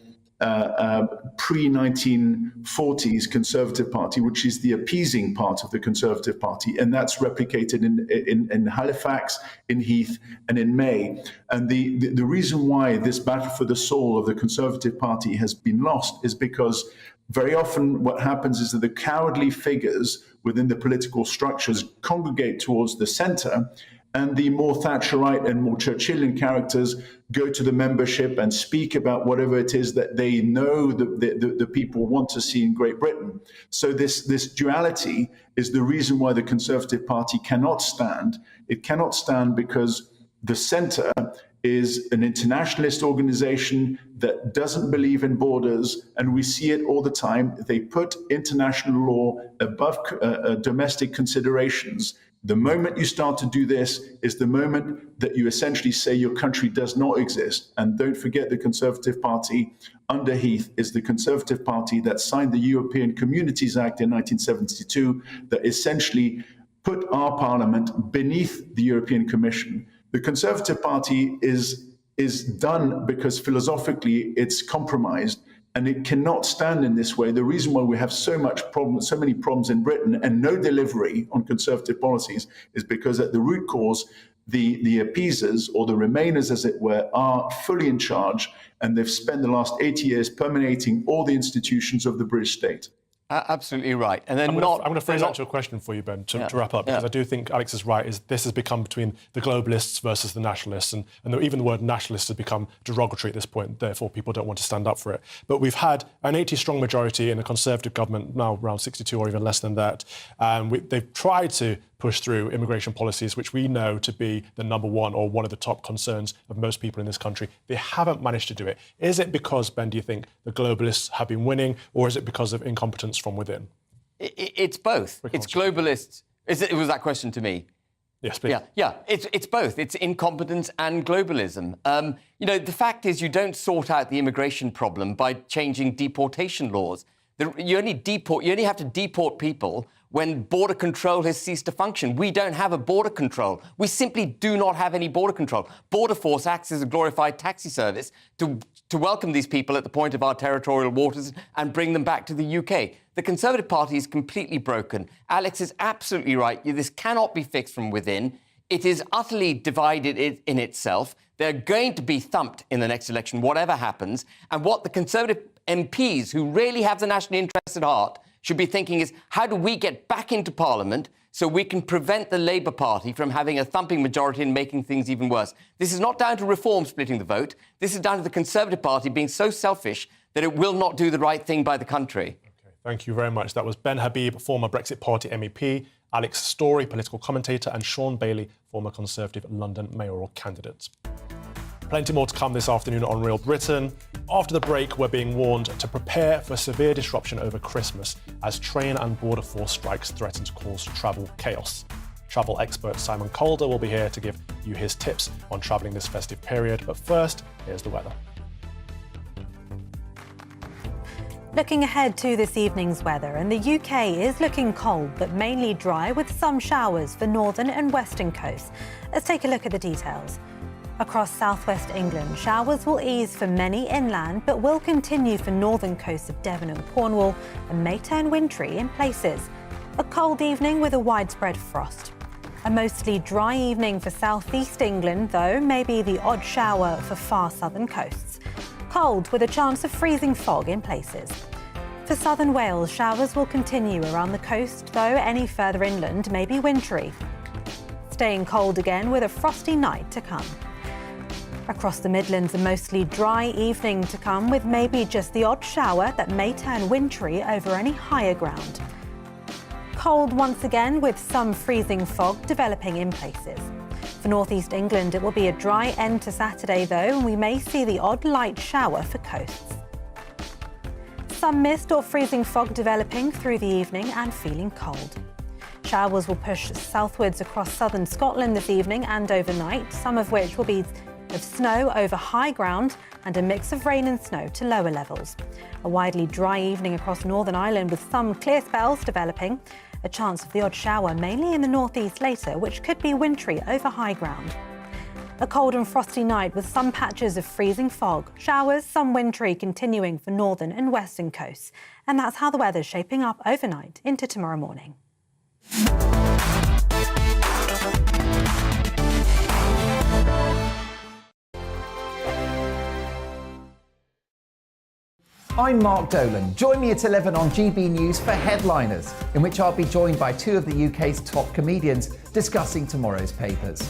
pre-1940s Conservative Party, which is the appeasing part of the Conservative Party, and that's replicated in Halifax, in Heath, and in May. And the reason why this battle for the soul of the Conservative Party has been lost is because very often what happens is that the cowardly figures within the political structures congregate towards the centre, and the more Thatcherite and more Churchillian characters go to the membership and speak about whatever it is that they know the people want to see in Great Britain. So this duality is the reason why the Conservative Party cannot stand. It cannot stand because the centre is an internationalist organization that doesn't believe in borders, and we see it all the time. They put international law above domestic considerations. The moment you start to do this is the moment that you essentially say your country does not exist. And don't forget, the Conservative Party under Heath is the Conservative Party that signed the European Communities Act in 1972 that essentially put our parliament beneath the European Commission. The Conservative Party is done because philosophically it's compromised. And it cannot stand in this way. The reason why we have so many problems in Britain and no delivery on Conservative policies is because at the root cause, the appeasers, or the remainers as it were, are fully in charge, and they've spent the last 80 years permeating all the institutions of the British state. Absolutely right. And then I'm going to phrase out your question for you, Ben, to wrap up, because I do think Alex is right. This has become between the globalists versus the nationalists, and even the word nationalist has become derogatory at this point. Therefore, people don't want to stand up for it. But we've had an 80-strong majority in a Conservative government, now around 62 or even less than that. They've tried to push through immigration policies, which we know to be the number one or one of the top concerns of most people in this country. They haven't managed to do it. Is it because, Ben, do you think the globalists have been winning, or is it because of incompetence from within? It's both. It's globalists. Was that question to me? Yes, please. Yeah. It's both. It's incompetence and globalism. The fact is, you don't sort out the immigration problem by changing deportation laws. You only have to deport people when border control has ceased to function. We don't have a border control. We simply do not have any border control. Border Force acts as a glorified taxi service to welcome these people at the point of our territorial waters and bring them back to the UK. The Conservative Party is completely broken. Alex is absolutely right. This cannot be fixed from within. It is utterly divided in itself. They're going to be thumped in the next election, whatever happens. And what the Conservative MPs, who really have the national interest at heart, should be thinking is, how do we get back into Parliament so we can prevent the Labour Party from having a thumping majority and making things even worse? This is not down to Reform splitting the vote. This is down to the Conservative Party being so selfish that it will not do the right thing by the country. Okay, thank you very much. That was Ben Habib, former Brexit Party MEP, Alex Story, political commentator, and Sean Bailey, former Conservative London mayoral candidate. Plenty more to come this afternoon on Real Britain. After the break, we're being warned to prepare for severe disruption over Christmas as train and border force strikes threaten to cause travel chaos. Travel expert Simon Calder will be here to give you his tips on travelling this festive period. But first, here's the weather. Looking ahead to this evening's weather, and the UK is looking cold but mainly dry with some showers for northern and western coasts. Let's take a look at the details. Across southwest England, showers will ease for many inland but will continue for northern coasts of Devon and Cornwall and may turn wintry in places. A cold evening with a widespread frost. A mostly dry evening for southeast England, though maybe the odd shower for far southern coasts. Cold with a chance of freezing fog in places. For southern Wales, showers will continue around the coast, though any further inland may be wintry. Staying cold again with a frosty night to come. Across the Midlands, a mostly dry evening to come with maybe just the odd shower that may turn wintry over any higher ground. Cold once again with some freezing fog developing in places. For northeast England, it will be a dry end to Saturday though, and we may see the odd light shower for coasts. some mist or freezing fog developing through the evening and feeling cold. Showers will push southwards across southern Scotland this evening and overnight, some of which will be of snow over high ground and a mix of rain and snow to lower levels. A widely dry evening across Northern Ireland with some clear spells developing. A chance of the odd shower mainly in the northeast later, which could be wintry over high ground. A cold and frosty night with some patches of freezing fog. Showers, some wintry continuing for northern and western coasts. And that's how the weather's shaping up overnight into tomorrow morning. I'm Mark Dolan. Join me at 11 on GB News for Headliners, in which I'll be joined by two of the UK's top comedians discussing tomorrow's papers.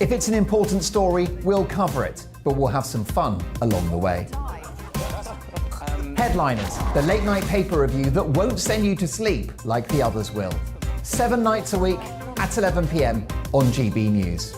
If it's an important story, we'll cover it, but we'll have some fun along the way. Headliners, the late-night paper review that won't send you to sleep like the others will. 7 nights a week at 11 p.m. on GB News.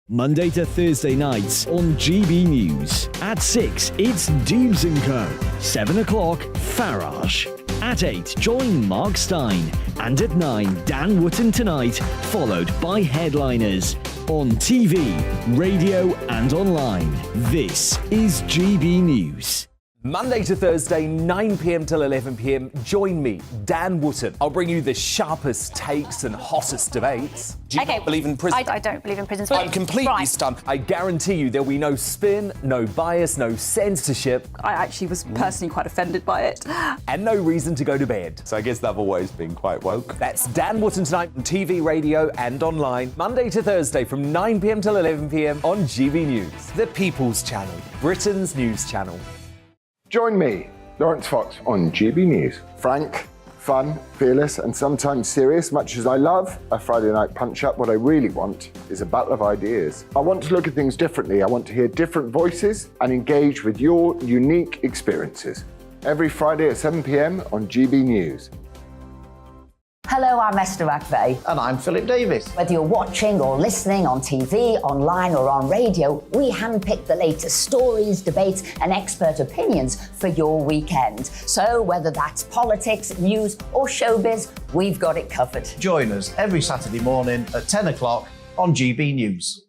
Monday to Thursday nights on GB News. At 6, it's Dubes & Co. 7 o'clock, Farage. At 8, join Mark Stein. And at 9, Dan Wootton Tonight, followed by Headliners. On TV, radio and online. This is GB News. Monday to Thursday, 9 p.m. till 11 p.m. Join me, Dan Wootton. I'll bring you the sharpest takes and hottest debates. Do you not believe in prison? I don't believe in prison. I'm completely stunned. I guarantee you there'll be no spin, no bias, no censorship. I actually was personally quite offended by it. And no reason to go to bed. So I guess they've always been quite woke. That's Dan Wootton Tonight on TV, radio and online. Monday to Thursday from 9 p.m. till 11 p.m. on GB News. The People's Channel, Britain's news channel. Join me, Lawrence Fox, on GB News. Frank, fun, fearless, and sometimes serious. Much as I love a Friday night punch-up, what I really want is a battle of ideas. I want to look at things differently. I want to hear different voices and engage with your unique experiences. Every Friday at 7 p.m. on GB News. Hello, I'm Esther McVeigh. And I'm Philip Davis. Whether you're watching or listening on TV, online or on radio, we handpick the latest stories, debates and expert opinions for your weekend. So whether that's politics, news or showbiz, we've got it covered. Join us every Saturday morning at 10 o'clock on GB News.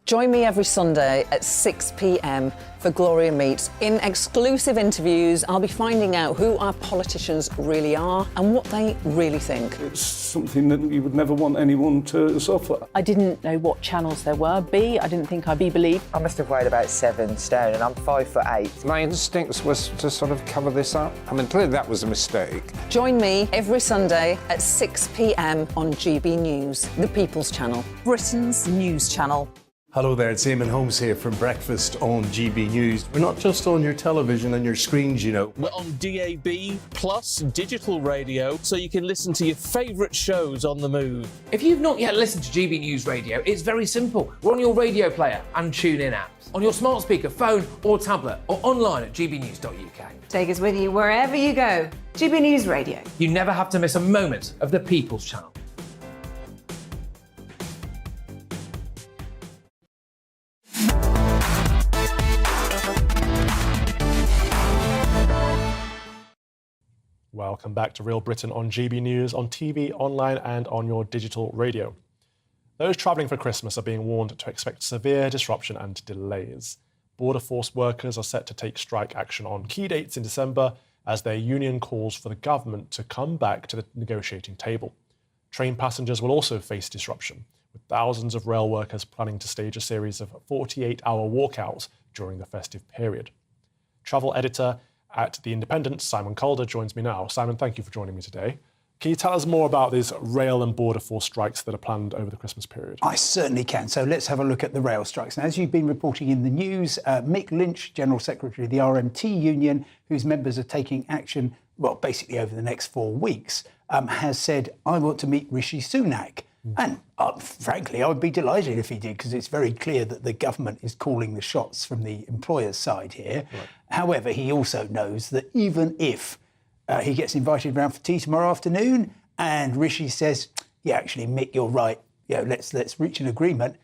Join me every Sunday at 6 p.m. for Gloria Meets. In exclusive interviews, I'll be finding out who our politicians really are and what they really think. It's something that you would never want anyone to suffer. I didn't know what channels there were. I didn't think I'd be believed. I must have weighed about 7 stone and I'm 5'8". My instincts was to sort of cover this up. I mean, clearly that was a mistake. Join me every Sunday at 6 p.m. on GB News, the People's Channel, Britain's news channel. Hello there, it's Eamon Holmes here from Breakfast on GB News. We're not just on your television and your screens, you know. We're on DAB plus digital radio, so you can listen to your favourite shows on the move. If you've not yet listened to GB News Radio, it's very simple. We're on your radio player and TuneIn apps, on your smart speaker, phone or tablet, or online at gbnews.uk. Take us with you wherever you go. GB News Radio. You never have to miss a moment of the People's Channel. Welcome back to Real Britain on GB News, on TV, online and on your digital radio. Those travelling for Christmas are being warned to expect severe disruption and delays. Border Force workers are set to take strike action on key dates in December as their union calls for the government to come back to the negotiating table. Train passengers will also face disruption, with thousands of rail workers planning to stage a series of 48-hour walkouts during the festive period. Travel editor at The Independent, Simon Calder, joins me now. Simon, thank you for joining me today. Can you tell us more about these rail and border force strikes that are planned over the Christmas period? I certainly can. So let's have a look at the rail strikes. Now, as you've been reporting in the news, Mick Lynch, General Secretary of the RMT Union, whose members are taking action, well, basically over the next 4 weeks, has said, I want to meet Rishi Sunak. And frankly, I would be delighted if he did, because it's very clear that the government is calling the shots from the employer's side here. Right. However, he also knows that even if he gets invited round for tea tomorrow afternoon and Rishi says, yeah, actually, Mick, you're right, let's reach an agreement,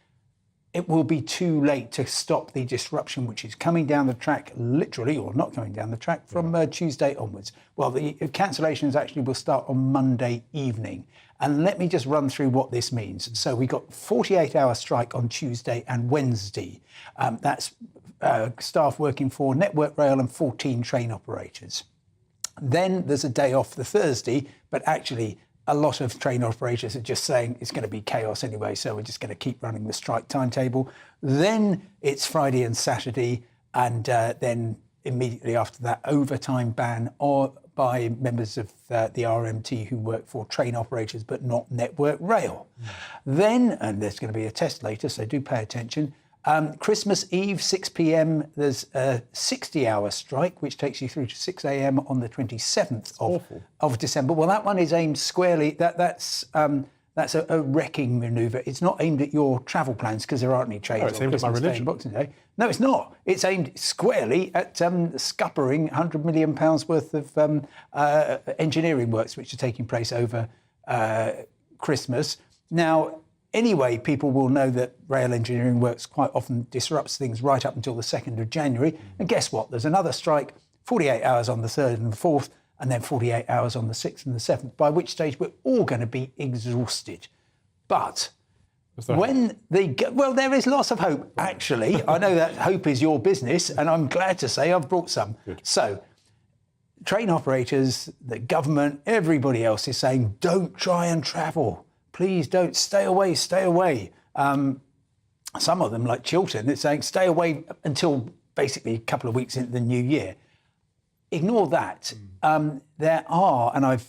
it will be too late to stop the disruption which is coming down the track, literally, or not coming down the track, from Tuesday onwards. Well, the cancellations actually will start on Monday evening. And let me just run through what this means. So we got 48-hour strike on Tuesday and Wednesday. That's staff working for Network Rail and 14 train operators. Then there's a day off the Thursday, but actually a lot of train operators are just saying it's going to be chaos anyway, so we're just going to keep running the strike timetable. Then it's Friday and Saturday, and then immediately after that, overtime ban by members of the RMT who work for train operators but not Network Rail. Then, and there's going to be a test later, so do pay attention, Christmas Eve, 6 p.m, there's a 60-hour strike, which takes you through to 6 a.m. on the 27th of December. Well, that one is aimed squarely, that's a wrecking manoeuvre. It's not aimed at your travel plans, because there aren't any trains it's on aimed at my Christmas Day religion. and Boxing Day. No, it's not. It's aimed squarely at scuppering £100 million worth of engineering works, which are taking place over Christmas. Now, anyway, people will know that rail engineering works quite often disrupts things right up until the 2nd of January. And guess what? There's another strike, 48 hours on the 3rd and the 4th, and then 48 hours on the 6th and the 7th, by which stage we're all going to be exhausted. But when they get, well, there is lots of hope, actually. I know that hope is your business, and I'm glad to say I've brought some. Good. So, train operators, the government, everybody else is saying, don't try and travel. Please don't. Stay away, stay away. Some of them, like Chiltern, they're saying stay away until basically a couple of weeks into the new year. Ignore that. There are, and I've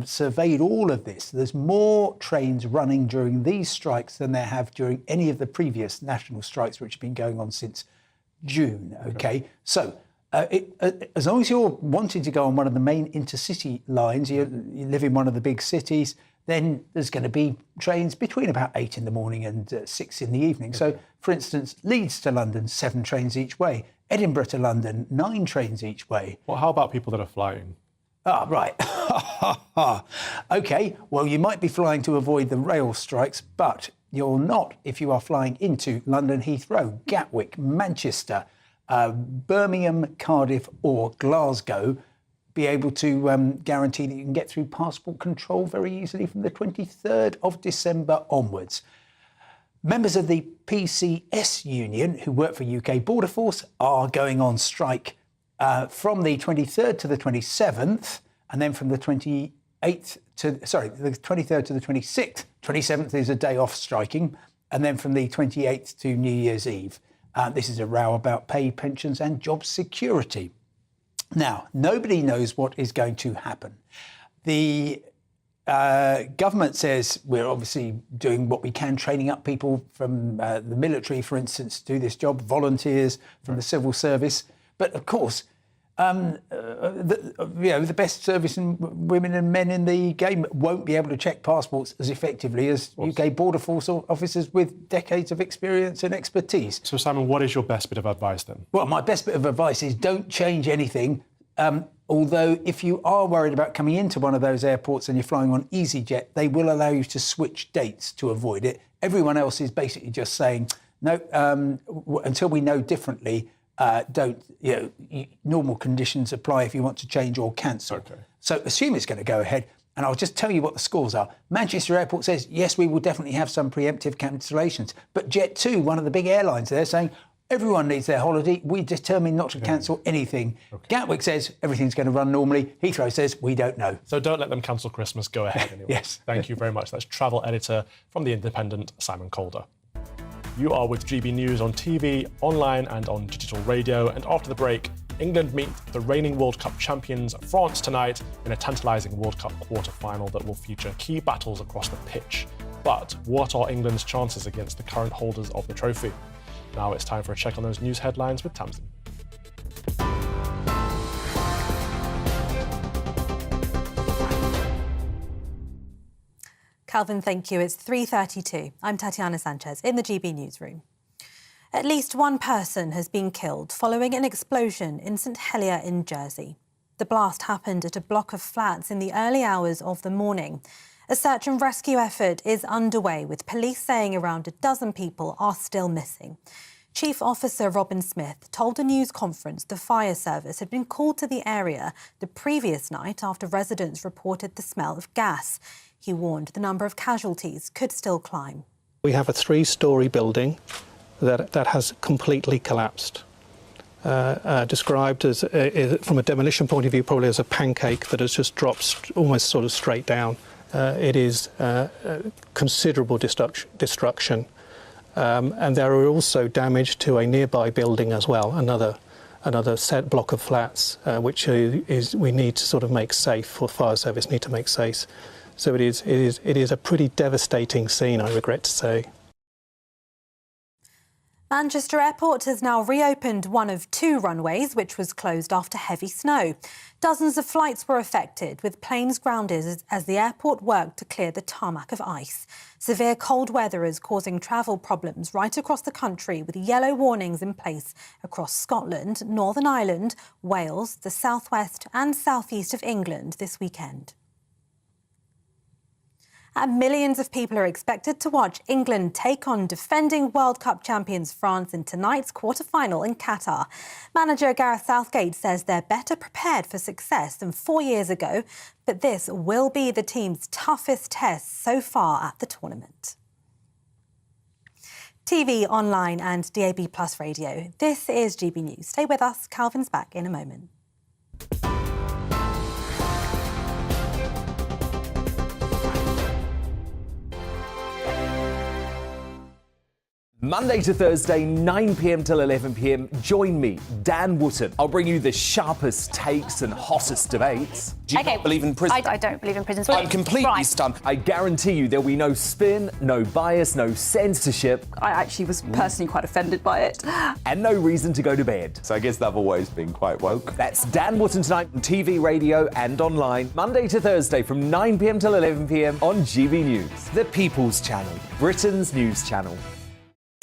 surveyed all of this, there's more trains running during these strikes than there have during any of the previous national strikes, which have been going on since June, okay? So, as long as you're wanting to go on one of the main intercity lines, you live in one of the big cities, then there's going to be trains between about 8 in the morning and 6 in the evening. Okay. So, for instance, Leeds to London, 7 trains each way. Edinburgh to London, 9 trains each way. Well, how about people that are flying? Ah, right. OK, well, you might be flying to avoid the rail strikes, but you're not if you are flying into London Heathrow, Gatwick, Manchester, Birmingham, Cardiff or Glasgow. Be able to guarantee that you can get through passport control very easily from the 23rd of December onwards. Members of the PCS union who work for UK Border Force are going on strike from the 23rd to the 27th, and then from the 23rd to the 26th. 27th is a day off striking, and then from the 28th to New Year's Eve. This is a row about pay, pensions and job security. Now, nobody knows what is going to happen. The government says we're obviously doing what we can, training up people from the military, for instance, to do this job, volunteers from the civil service. But of course, the best servicemen, women and men in the game won't be able to check passports as effectively as UK Border Force officers with decades of experience and expertise. So, Simon, what is your best bit of advice then? Well, my best bit of advice is don't change anything. Although if you are worried about coming into one of those airports and you're flying on EasyJet, they will allow you to switch dates to avoid it. Everyone else is basically just saying, no, until we know differently, normal conditions apply if you want to change or cancel. Okay. So assume it's going to go ahead, and I'll just tell you what the scores are. Manchester Airport says, yes, we will definitely have some preemptive cancellations. But Jet2, one of the big airlines there, saying, everyone needs their holiday. We determined not to cancel anything. Okay. Gatwick says everything's going to run normally. Heathrow says we don't know. So don't let them cancel Christmas. Go ahead anyway. Yes. Thank you very much. That's travel editor from The Independent, Simon Calder. You are with GB News on TV, online and on digital radio. And after the break, England meet the reigning World Cup champions France tonight in a tantalising World Cup quarter-final that will feature key battles across the pitch. But what are England's chances against the current holders of the trophy? Now it's time for a check on those news headlines with Tamsin. Calvin, thank you. It's 3:32. I'm Tatiana Sanchez in the GB newsroom. At least one person has been killed following an explosion in St Helier in Jersey. The blast happened at a block of flats in the early hours of the morning. A search and rescue effort is underway, with police saying around a dozen people are still missing. Chief Officer Robin Smith told a news conference the fire service had been called to the area the previous night after residents reported the smell of gas. He warned the number of casualties could still climb. We have a 3-storey building that has completely collapsed. Described as, from a demolition point of view, probably as a pancake that has just dropped almost sort of straight down. It is considerable destruction. And there are also damage to a nearby building as well, another set block of flats, which we need to sort of make safe, for fire service need to make safe. So it is a pretty devastating scene, I regret to say. Manchester Airport has now reopened one of 2 runways, which was closed after heavy snow. Dozens of flights were affected, with planes grounded as the airport worked to clear the tarmac of ice. Severe cold weather is causing travel problems right across the country, with yellow warnings in place across Scotland, Northern Ireland, Wales, the southwest and southeast of England this weekend. And millions of people are expected to watch England take on defending World Cup champions France in tonight's quarter-final in Qatar. Manager Gareth Southgate says they're better prepared for success than 4 years ago, but this will be the team's toughest test so far at the tournament. TV, online and DAB+ radio. This is GB News. Stay with us. Calvin's back in a moment. Monday to Thursday, 9 p.m. till 11 p.m. Join me, Dan Wootton. I'll bring you the sharpest takes and hottest debates. Do you not believe in prison? I don't believe in prison. I'm completely stunned. I guarantee you there'll be no spin, no bias, no censorship. I actually was personally quite offended by it. And no reason to go to bed. So I guess they've always been quite woke. That's Dan Wootton tonight on TV, radio and online. Monday to Thursday from 9 p.m. till 11 p.m. on GB News. The People's Channel, Britain's news channel.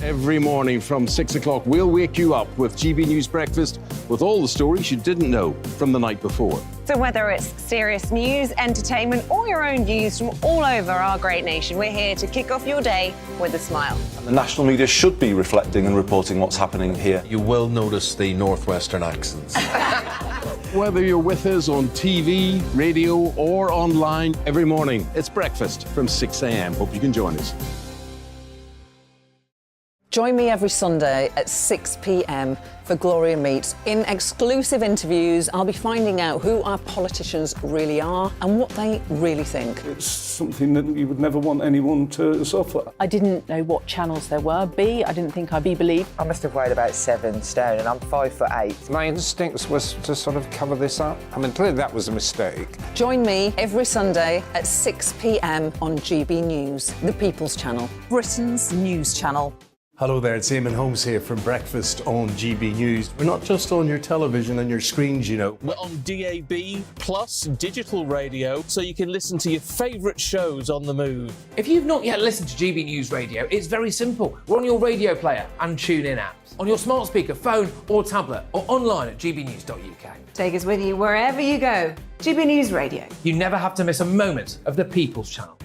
Every morning from 6 o'clock, we'll wake you up with GB News Breakfast with all the stories you didn't know from the night before. So whether it's serious news, entertainment or your own views from all over our great nation, we're here to kick off your day with a smile. And the national media should be reflecting and reporting what's happening here. You will notice the northwestern accents. Whether you're with us on TV, radio or online, every morning, it's breakfast from 6 a.m. Hope you can join us. Join me every Sunday at 6 p.m. for Gloria Meets. In exclusive interviews, I'll be finding out who our politicians really are and what they really think. It's something that you would never want anyone to suffer. I didn't know what channels there were. I didn't think I'd be believed. I must have weighed about 7 stone and I'm 5'8". My instincts was to sort of cover this up. I mean, clearly that was a mistake. Join me every Sunday at 6 p.m. on GB News, the People's Channel, Britain's news channel. Hello there, it's Eamon Holmes here from Breakfast on GB News. We're not just on your television and your screens, you know. We're on DAB plus digital radio, so you can listen to your favourite shows on the move. If you've not yet listened to GB News Radio, it's very simple. We're on your radio player and TuneIn apps, on your smart speaker, phone or tablet, or online at gbnews.uk. Take us with you wherever you go. GB News Radio. You never have to miss a moment of the People's Channel.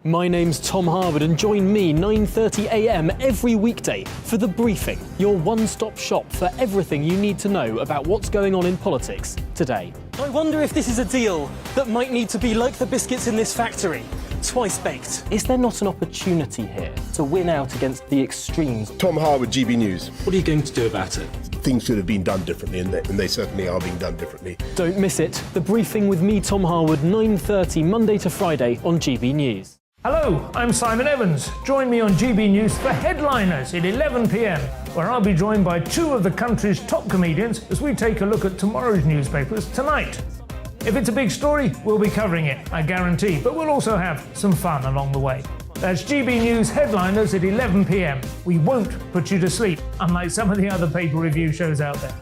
My name's Tom Harwood and join me 9:30 a.m. every weekday for The Briefing, your one-stop shop for everything you need to know about what's going on in politics today. I wonder if this is a deal that might need to be like the biscuits in this factory, twice baked. Is there not an opportunity here to win out against the extremes? Tom Harwood, GB News. What are you going to do about it? Things should have been done differently, and they certainly are being done differently. Don't miss it. The Briefing with me, Tom Harwood, 9:30 Monday to Friday on GB News. Hello, I'm Simon Evans. Join me on GB News for Headliners at 11 p.m, where I'll be joined by 2 of the country's top comedians as we take a look at tomorrow's newspapers tonight. If it's a big story, we'll be covering it, I guarantee, but we'll also have some fun along the way. That's GB News Headliners at 11 p.m. We won't put you to sleep, unlike some of the other paper review shows out there.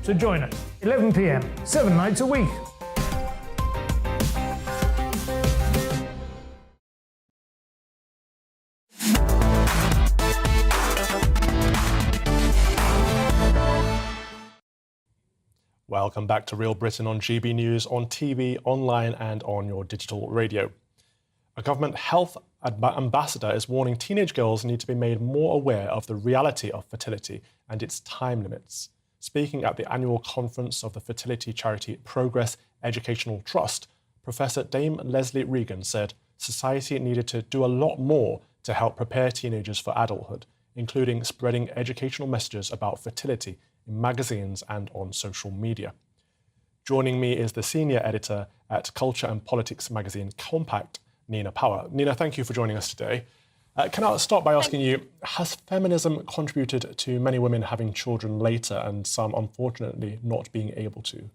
So join us, 11 p.m, 7 nights a week. Welcome back to Real Britain on GB News, on TV, online and on your digital radio. A government health ambassador is warning teenage girls need to be made more aware of the reality of fertility and its time limits. Speaking at the annual conference of the fertility charity Progress Educational Trust, Professor Dame Leslie Regan said society needed to do a lot more to help prepare teenagers for adulthood, including spreading educational messages about fertility in magazines and on social media. Joining me is the senior editor at Culture and Politics magazine Compact, Nina Power. Nina, thank you for joining us today. Can I start by asking you, has feminism contributed to many women having children later and some, unfortunately, not being able to?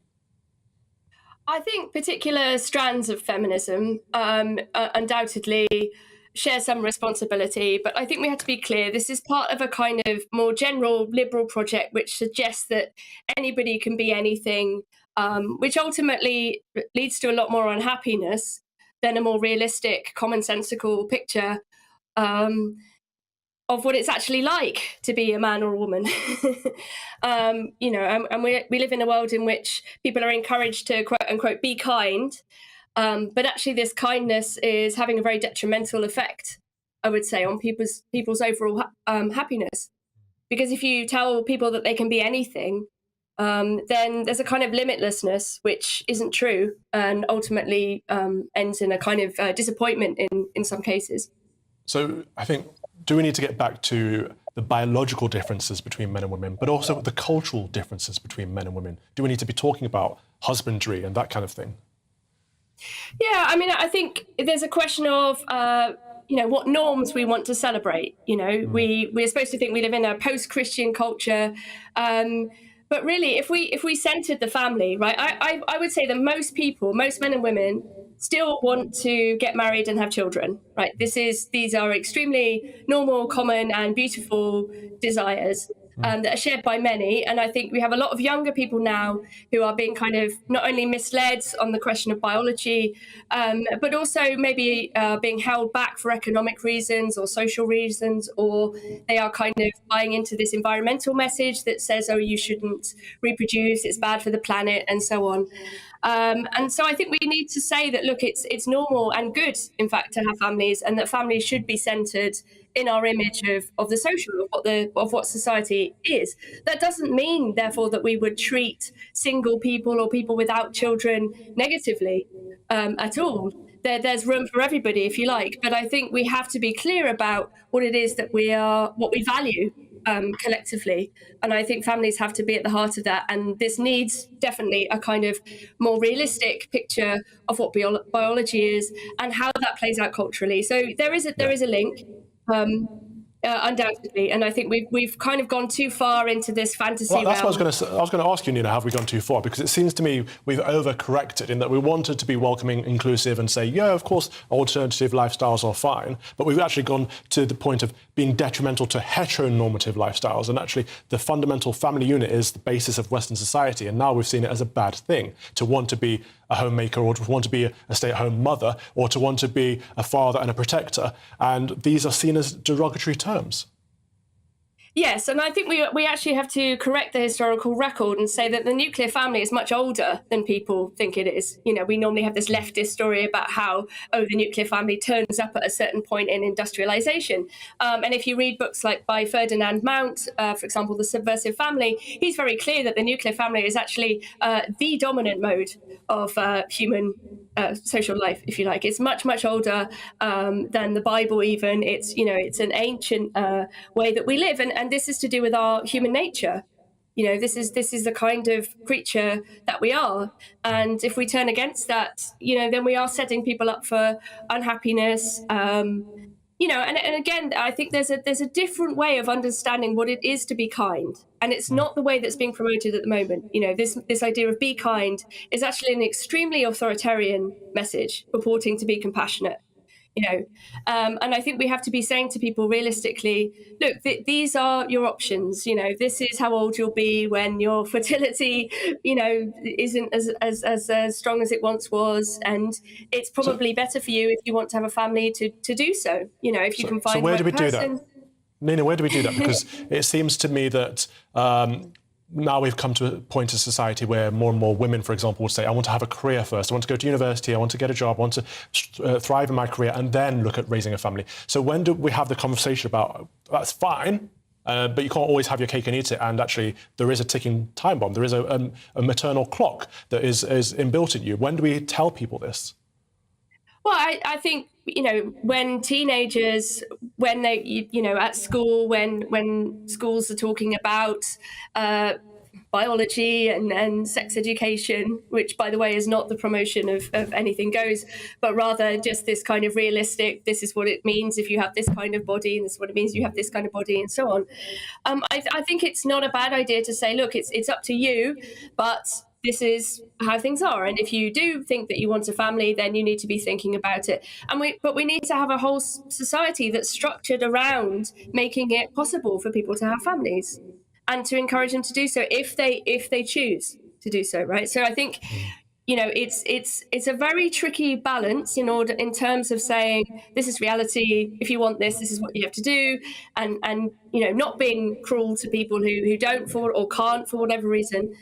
I think particular strands of feminism undoubtedly share some responsibility, but I think we have to be clear, this is part of a kind of more general liberal project which suggests that anybody can be anything, which ultimately leads to a lot more unhappiness than a more realistic, commonsensical picture of what it's actually like to be a man or a woman. And we live in a world in which people are encouraged to, quote unquote, be kind. But actually this kindness is having a very detrimental effect, I would say, on people's overall happiness. Because if you tell people that they can be anything, then there's a kind of limitlessness which isn't true and ultimately ends in a kind of disappointment in some cases. So I think, do we need to get back to the biological differences between men and women, but also the cultural differences between men and women? Do we need to be talking about husbandry and that kind of thing? Yeah, I mean, I think there's a question of, what norms we want to celebrate. We're supposed to think we live in a post-Christian culture. But really, if we centered the family, right, I would say that most men and women still want to get married and have children, right? These are extremely normal, common and beautiful desires that are shared by many. And I think we have a lot of younger people now who are being kind of not only misled on the question of biology, but also maybe being held back for economic reasons or social reasons, or they are kind of buying into this environmental message that says, oh, you shouldn't reproduce, it's bad for the planet, and so on. And so I think we need to say that, look, it's normal and good, in fact, to have families, and that families should be centred in our image of the social, of what society is. That doesn't mean, therefore, that we would treat single people or people without children negatively at all. There's room for everybody, if you like. But I think we have to be clear about what it is that what we value collectively. And I think families have to be at the heart of that. And this needs definitely a kind of more realistic picture of what biology is and how that plays out culturally. So there is a link. Undoubtedly, and I think we've kind of gone too far into this fantasy. Well, that's what I was going to ask you, Nina. Have we gone too far? Because it seems to me we've overcorrected in that we wanted to be welcoming, inclusive, and say, yeah, of course, alternative lifestyles are fine, but we've actually gone to the point of being detrimental to heteronormative lifestyles, and actually the fundamental family unit is the basis of Western society, and now we've seen it as a bad thing to want to be a homemaker or to want to be a stay-at-home mother or to want to be a father and a protector, and these are seen as derogatory terms. Yes, and I think we actually have to correct the historical record and say that the nuclear family is much older than people think it is. We normally have this leftist story about how, the nuclear family turns up at a certain point in industrialization. And if you read books like by Ferdinand Mount, for example, The Subversive Family, he's very clear that the nuclear family is actually the dominant mode of human social life, if you like. It's much, much older than the Bible even. It's an ancient way that we live. And this is to do with our human nature. This is the kind of creature that we are. And if we turn against that, then we are setting people up for unhappiness. And again, I think there's a different way of understanding what it is to be kind. And it's not the way that's being promoted at the moment. This idea of be kind is actually an extremely authoritarian message purporting to be compassionate. And I think we have to be saying to people realistically, look, these are your options. This is how old you'll be when your fertility, isn't as strong as it once was, and it's probably better for you if you want to have a family to do so. If you can find. So where do we person. do that, Nina? Where do we do that? Because it seems to me that now we've come to a point in society where more and more women, for example, would say, I want to have a career first. I want to go to university. I want to get a job. I want to thrive in my career and then look at raising a family. So when do we have the conversation about, that's fine, but you can't always have your cake and eat it. And actually, there is a ticking time bomb. There is a maternal clock that is inbuilt in you. When do we tell people this? Well, I think, when teenagers, when they, at school, when schools are talking about biology and sex education, which, by the way, is not the promotion of anything goes, but rather just this kind of realistic, this is what it means if you have this kind of body, and this is what it means if you have this kind of body, and so on. I think it's not a bad idea to say, look, it's up to you, but this is how things are. And if you do think that you want a family, then you need to be thinking about it. But we need to have a whole society that's structured around making it possible for people to have families and to encourage them to do so if they choose to do so, right? So I think, it's a very tricky balance in terms of saying, this is reality. If you want this is what you have to do. And not being cruel to people who don't or can't for whatever reason.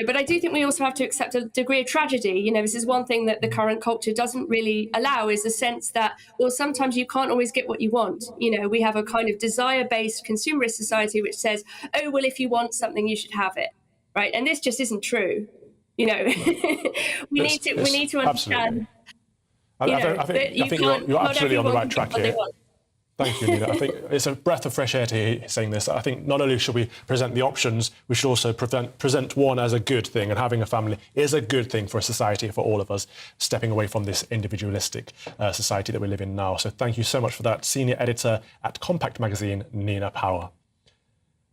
But I do think we also have to accept a degree of tragedy. This is one thing that the current culture doesn't really allow, is the sense that, well, sometimes you can't always get what you want. We have a kind of desire-based consumerist society which says, oh, well, if you want something, you should have it, right? And this just isn't true. We need to understand. I think you're absolutely on the right track here. Thank you, Nina. I think it's a breath of fresh air to hear you saying this. I think not only should we present the options, we should also present one as a good thing, and having a family is a good thing for a society, for all of us, stepping away from this individualistic society that we live in now. So thank you so much for that, Senior Editor at Compact Magazine, Nina Power.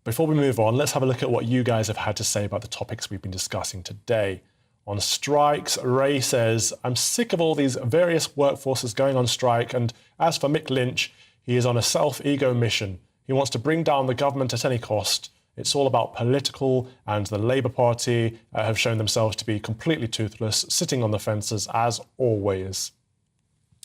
Before we move on, let's have a look at what you guys have had to say about the topics we've been discussing today. On strikes, Ray says, I'm sick of all these various workforces going on strike, and as for Mick Lynch, he is on a self-ego mission. He wants to bring down the government at any cost. It's all about political, and the Labour Party have shown themselves to be completely toothless, sitting on the fences as always.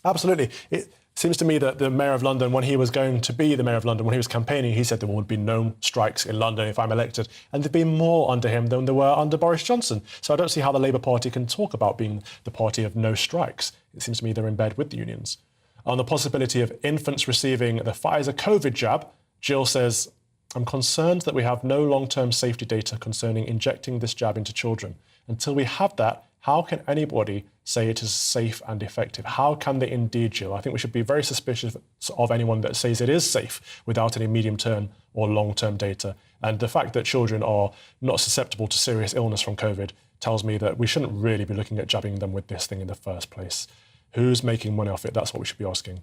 Absolutely. It seems to me that the Mayor of London, when he was going to be the Mayor of London, when he was campaigning, he said there would be no strikes in London if I'm elected. And there'd been more under him than there were under Boris Johnson. So I don't see how the Labour Party can talk about being the party of no strikes. It seems to me they're in bed with the unions. On the possibility of infants receiving the Pfizer COVID jab, Jill says, I'm concerned that we have no long-term safety data concerning injecting this jab into children. Until we have that, how can anybody say it is safe and effective? How can they indeed, Jill? I think we should be very suspicious of anyone that says it is safe without any medium-term or long-term data. And the fact that children are not susceptible to serious illness from COVID tells me that we shouldn't really be looking at jabbing them with this thing in the first place. Who's making money off it? That's what we should be asking.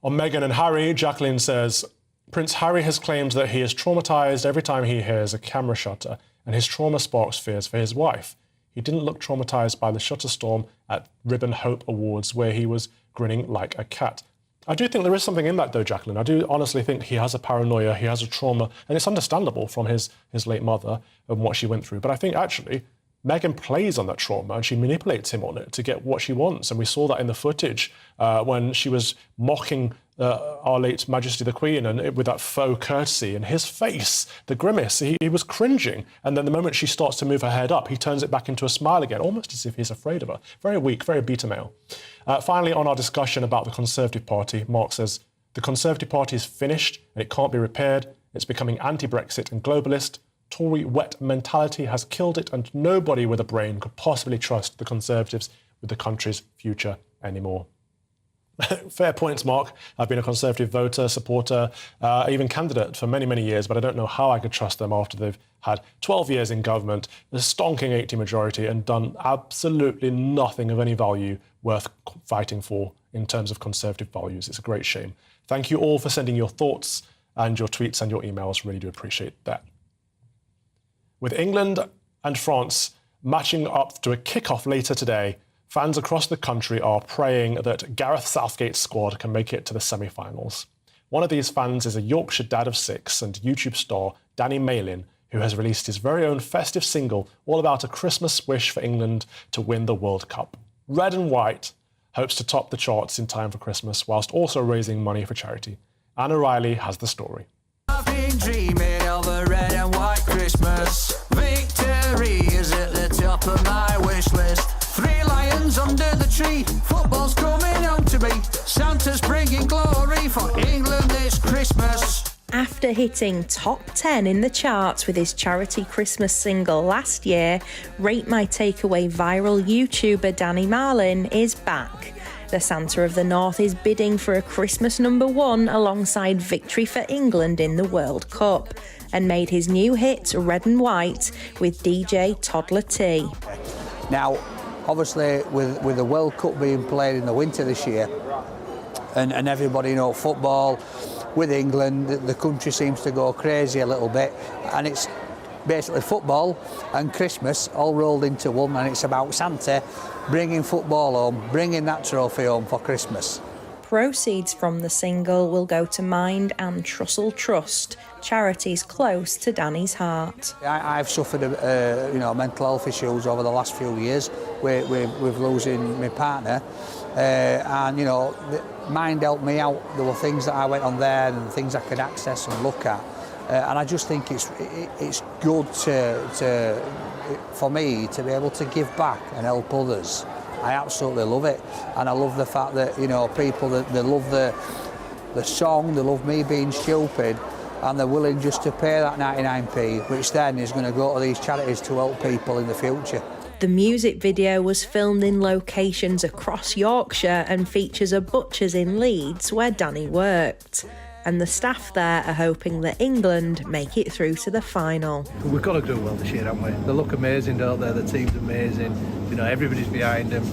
On Meghan and Harry, Jacqueline says, Prince Harry has claimed that he is traumatised every time he hears a camera shutter, and his trauma sparks fears for his wife. He didn't look traumatised by the shutter storm at Ribbon Hope Awards, where he was grinning like a cat. I do think there is something in that, though, Jacqueline. I do honestly think he has a paranoia, he has a trauma, and it's understandable from his late mother and what she went through. But I think, actually, Meghan plays on that trauma and she manipulates him on it to get what she wants. And we saw that in the footage when she was mocking our late Majesty the Queen, and with that faux courtesy, and his face, the grimace, he was cringing. And then the moment she starts to move her head up, he turns it back into a smile again, almost as if he's afraid of her. Very weak, very beta male. Finally, on our discussion about the Conservative Party, Mark says, the Conservative Party is finished and it can't be repaired. It's becoming anti-Brexit and globalist. Tory wet mentality has killed it, and nobody with a brain could possibly trust the Conservatives with the country's future anymore. Fair points, Mark. I've been a Conservative voter, supporter, even candidate for many, many years, but I don't know how I could trust them after they've had 12 years in government, a stonking 80 majority, and done absolutely nothing of any value worth fighting for in terms of Conservative values. It's a great shame. Thank you all for sending your thoughts and your tweets and your emails. Really do appreciate that. With England and France matching up to a kick-off later today, fans across the country are praying that Gareth Southgate's squad can make it to the semi-finals. One of these fans is a Yorkshire dad of 6 and YouTube star Danny Malin, who has released his very own festive single all about a Christmas wish for England to win the World Cup. Red and White hopes to top the charts in time for Christmas, whilst also raising money for charity. Anna Riley has the story. I've been dreaming of a red and white Christmas. January is at the top of my wish list. 3 lions under the tree, football's coming home to me. Santa's bringing glory for England this Christmas. After hitting top 10 in the charts with his charity Christmas single last year, Rate My Takeaway viral YouTuber Danny Marlin is back. The Santa of the North is bidding for a Christmas #1 alongside victory for England in the World Cup, and made his new hit Red and White with DJ Toddler T. Now, obviously, with the World Cup being played in the winter this year, and everybody know football, with England, the country seems to go crazy a little bit, and it's basically football and Christmas all rolled into one, and it's about Santa bringing football home, bringing that trophy home for Christmas. Proceeds from the single will go to Mind and Trussell Trust, charities close to Danny's heart. I've suffered mental health issues over the last few years with losing my partner, and Mind helped me out. There were things that I went on there and things I could access and look at, and I just think it's good for me to be able to give back and help others. I absolutely love it, and I love the fact that people that they love the song, they love me being stupid, and they're willing just to pay that 99p, which then is going to go to these charities to help people in the future. The music video was filmed in locations across Yorkshire and features a butcher's in Leeds where Danny worked. And the staff there are hoping that England make it through to the final. We've got to do well this year, haven't we? They look amazing, don't they? The team's amazing. Everybody's behind them.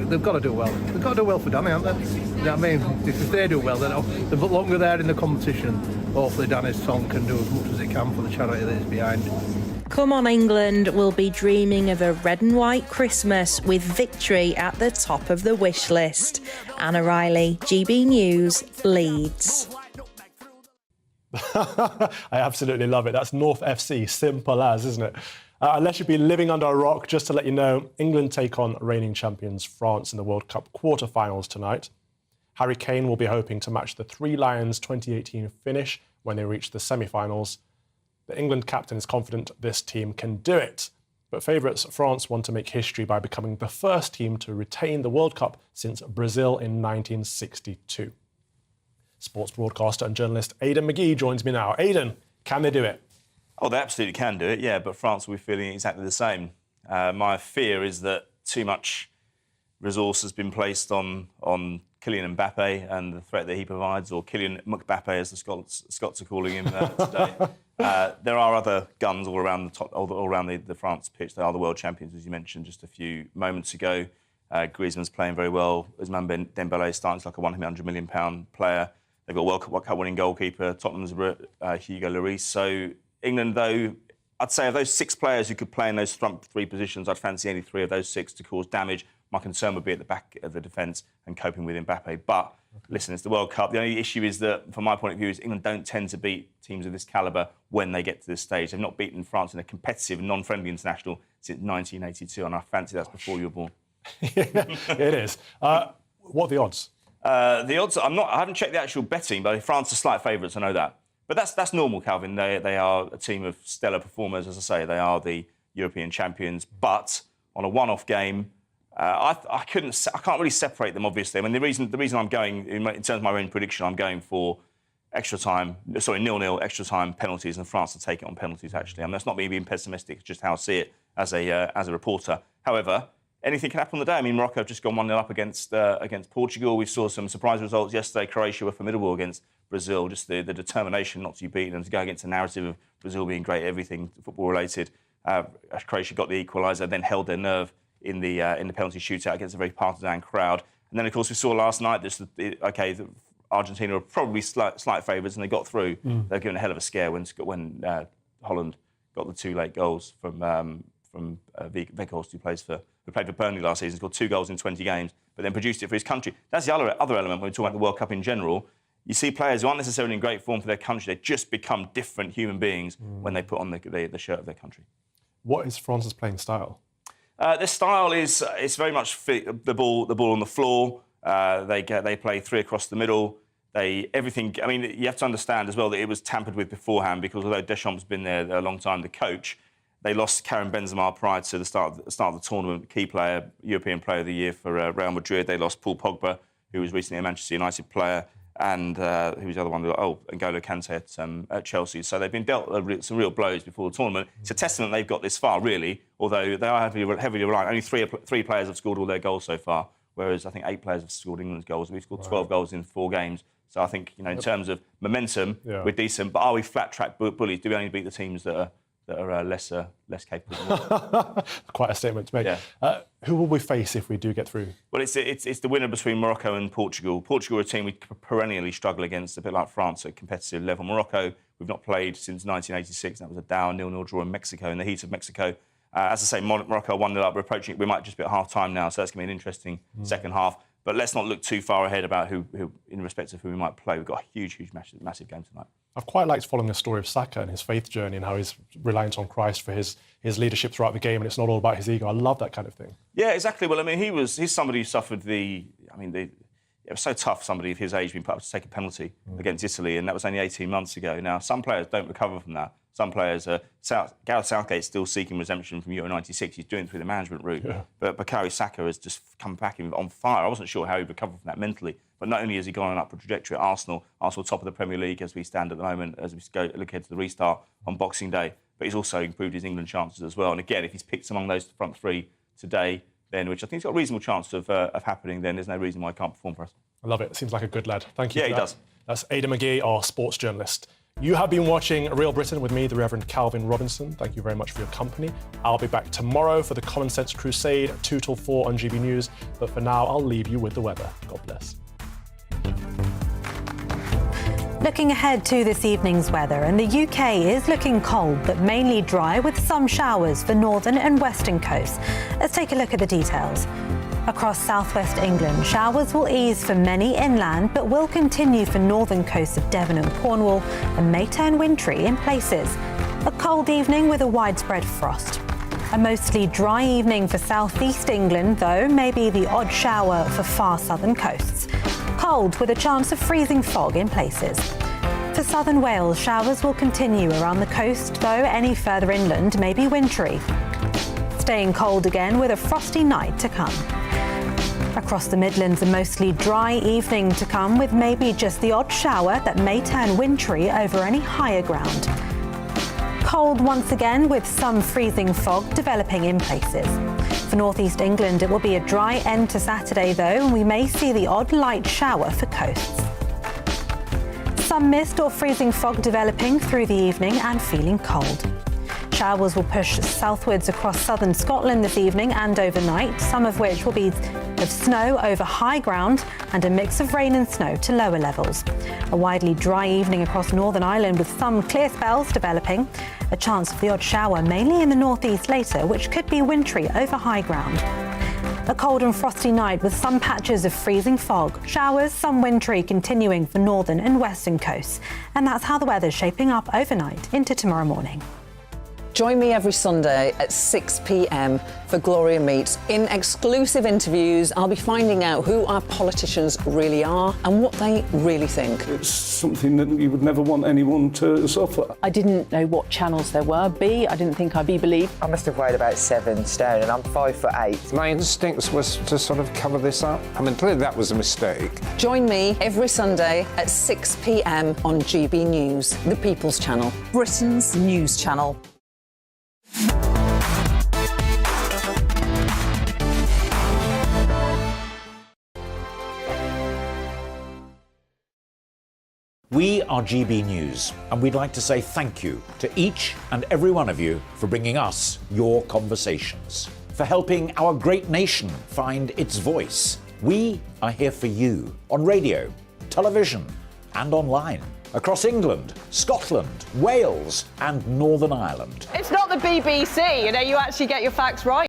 They've got to do well. They've got to do well for Danny, haven't they? You know what I mean? If they do well, then the longer they're in the competition, hopefully Danny's song can do as much as it can for the charity that is behind. Come on England will be dreaming of a red and white Christmas with victory at the top of the wish list. Anna Riley, GB News, Leeds. I absolutely love it. That's North FC, simple as, isn't it? Unless you've been living under a rock, just to let you know, England take on reigning champions France in the World Cup quarter-finals tonight. Harry Kane will be hoping to match the Three Lions 2018 finish when they reach the semi-finals. The England captain is confident this team can do it. But favourites France want to make history by becoming the first team to retain the World Cup since Brazil in 1962. Sports broadcaster and journalist Aidan McGee joins me now. Aidan, can they do it? Oh, they absolutely can do it, yeah, but France will be feeling exactly the same. My fear is that too much resource has been placed on Kylian Mbappe and the threat that he provides, or Kylian Mbappe, as the Scots are calling him today. There are other guns all around the France pitch. They are the world champions, as you mentioned just a few moments ago. Griezmann's playing very well. Ousmane Dembélé is starting like a £100 million player. They've got a World Cup winning goalkeeper, Tottenham's Hugo Lloris. So England, though, I'd say of those 6 players who could play in those front 3 positions, I'd fancy any 3 of those 6 to cause damage. My concern would be at the back of the defence and coping with Mbappe. But listen, it's the World Cup. The only issue is that, from my point of view, is England don't tend to beat teams of this calibre when they get to this stage. They've not beaten France in a competitive, non-friendly international since 1982, and I fancy that's before you were born. It is. What are the odds? The odds, I haven't checked the actual betting, but France are slight favourites, I know that. But that's normal, Calvin. They are a team of stellar performers, as I say. They are the European champions. But on a one-off game, I can't really separate them, obviously. I mean, the reason I'm going, in terms of my own prediction, I'm going for 0-0, extra time, penalties, and France to take it on penalties, actually. I mean, that's not me being pessimistic, it's just how I see it as a reporter. However, anything can happen on the day. I mean, Morocco have just gone 1-0 up against Portugal. We saw some surprise results yesterday. Croatia were formidable against Brazil. Just the determination not to be beaten and to go against a narrative of Brazil being great at everything football-related. Croatia got the equaliser, then held their nerve in the penalty shootout against a very partisan crowd. And then, of course, we saw last night Argentina were probably slight favourites and they got through. They were given a hell of a scare when Holland got the 2 late goals from Weghorst, who played for Burnley last season, scored 2 goals in 20 games, but then produced it for his country. That's the other element when we talk about the World Cup in general. You see players who aren't necessarily in great form for their country. They just become different human beings when they put on the shirt of their country. What is France's playing style? Their style is it's very much the ball on the floor. They play 3 across the middle. Everything. I mean, you have to understand as well that it was tampered with beforehand because although Deschamps has been there a long time, the coach, They lost Karim Benzema prior to the start of the tournament, key player, European Player of the Year for Real Madrid. They lost Paul Pogba, who was recently a Manchester United player, and who was the other one? N'Golo Kante at Chelsea. So they've been dealt some real blows before the tournament. It's a testament they've got this far, really, although they are heavily reliant. Only three players have scored all their goals so far, whereas I think 8 players have scored England's goals. We've scored 12 goals in 4 games. So I think, in terms of momentum, we're decent. But are we flat-track bullies? Do we only beat the teams that are less capable? Quite a statement to make. Yeah. Who will we face if we do get through? Well, it's the winner between Morocco and Portugal. Portugal are a team we perennially struggle against, a bit like France at a competitive level. Morocco, we've not played since 1986. That was a dour 0-0 draw in Mexico, in the heat of Mexico. As I say, Morocco 1-0 up. We're approaching it. We might just be at half-time now, so that's going to be an interesting second half. But let's not look too far ahead about who in respect of who we might play. We've got a huge, massive game tonight. I've quite liked following the story of Saka and his faith journey and how he's reliant on Christ for his leadership throughout the game, and it's not all about his ego. I love that kind of thing. Yeah, exactly. Well, I mean, he's somebody who suffered it was so tough, somebody of his age being put up to take a penalty against Italy, and that was only 18 months ago. Now, some players don't recover from that. Some players Gareth Southgate's still seeking redemption from Euro 96. He's doing it through the management route. Yeah. But Bukayo Saka has just come back on fire. I wasn't sure how he'd recover from that mentally. But not only has he gone on an upward trajectory at Arsenal top of the Premier League as we stand at the moment, as we look ahead to the restart on Boxing Day, but he's also improved his England chances as well. And again, if he's picked among those front 3 today, then, which I think he's got a reasonable chance of happening, then there's no reason why he can't perform for us. I love it. Seems like a good lad. Thank you. Yeah, for he does. That's Aidan McGee, our sports journalist. You have been watching Real Britain with me, the Reverend Calvin Robinson. Thank you very much for your company. I'll be back tomorrow for the Common Sense Crusade, 2 till 4 on GB News. But for now, I'll leave you with the weather. God bless. Looking ahead to this evening's weather, and the UK is looking cold but mainly dry with some showers for northern and western coasts. Let's take a look at the details. Across southwest England, showers will ease for many inland but will continue for northern coasts of Devon and Cornwall and may turn wintry in places. A cold evening with a widespread frost. A mostly dry evening for southeast England, though, may be the odd shower for far southern coasts. Cold with a chance of freezing fog in places. For southern Wales, showers will continue around the coast, though any further inland may be wintry. Staying cold again with a frosty night to come. Across the Midlands, a mostly dry evening to come with maybe just the odd shower that may turn wintry over any higher ground. Cold once again with some freezing fog developing in places. For northeast England, it will be a dry end to Saturday though, and we may see the odd light shower for coasts. Some mist or freezing fog developing through the evening and feeling cold. Showers will push southwards across southern Scotland this evening and overnight, some of which will be of snow over high ground and a mix of rain and snow to lower levels. A widely dry evening across Northern Ireland with some clear spells developing. A chance of the odd shower mainly in the northeast later, which could be wintry over high ground. A cold and frosty night with some patches of freezing fog. Showers, some wintry continuing for northern and western coasts. And that's how the weather's shaping up overnight into tomorrow morning. Join me every Sunday at 6 p.m. for Gloria Meets. In exclusive interviews, I'll be finding out who our politicians really are and what they really think. It's something that you would never want anyone to suffer. I didn't know what channels there were. I didn't think I'd be believed. I must have weighed about 7 stone and I'm 5'8". My instincts was to sort of cover this up. I mean, clearly that was a mistake. Join me every Sunday at 6 p.m. on GB News, the People's Channel, Britain's news channel. We are GB News, and we'd like to say thank you to each and every one of you for bringing us your conversations, for helping our great nation find its voice. We are here for you on radio, television, and online. Across England, Scotland, Wales, and Northern Ireland. It's not the BBC, you actually get your facts right.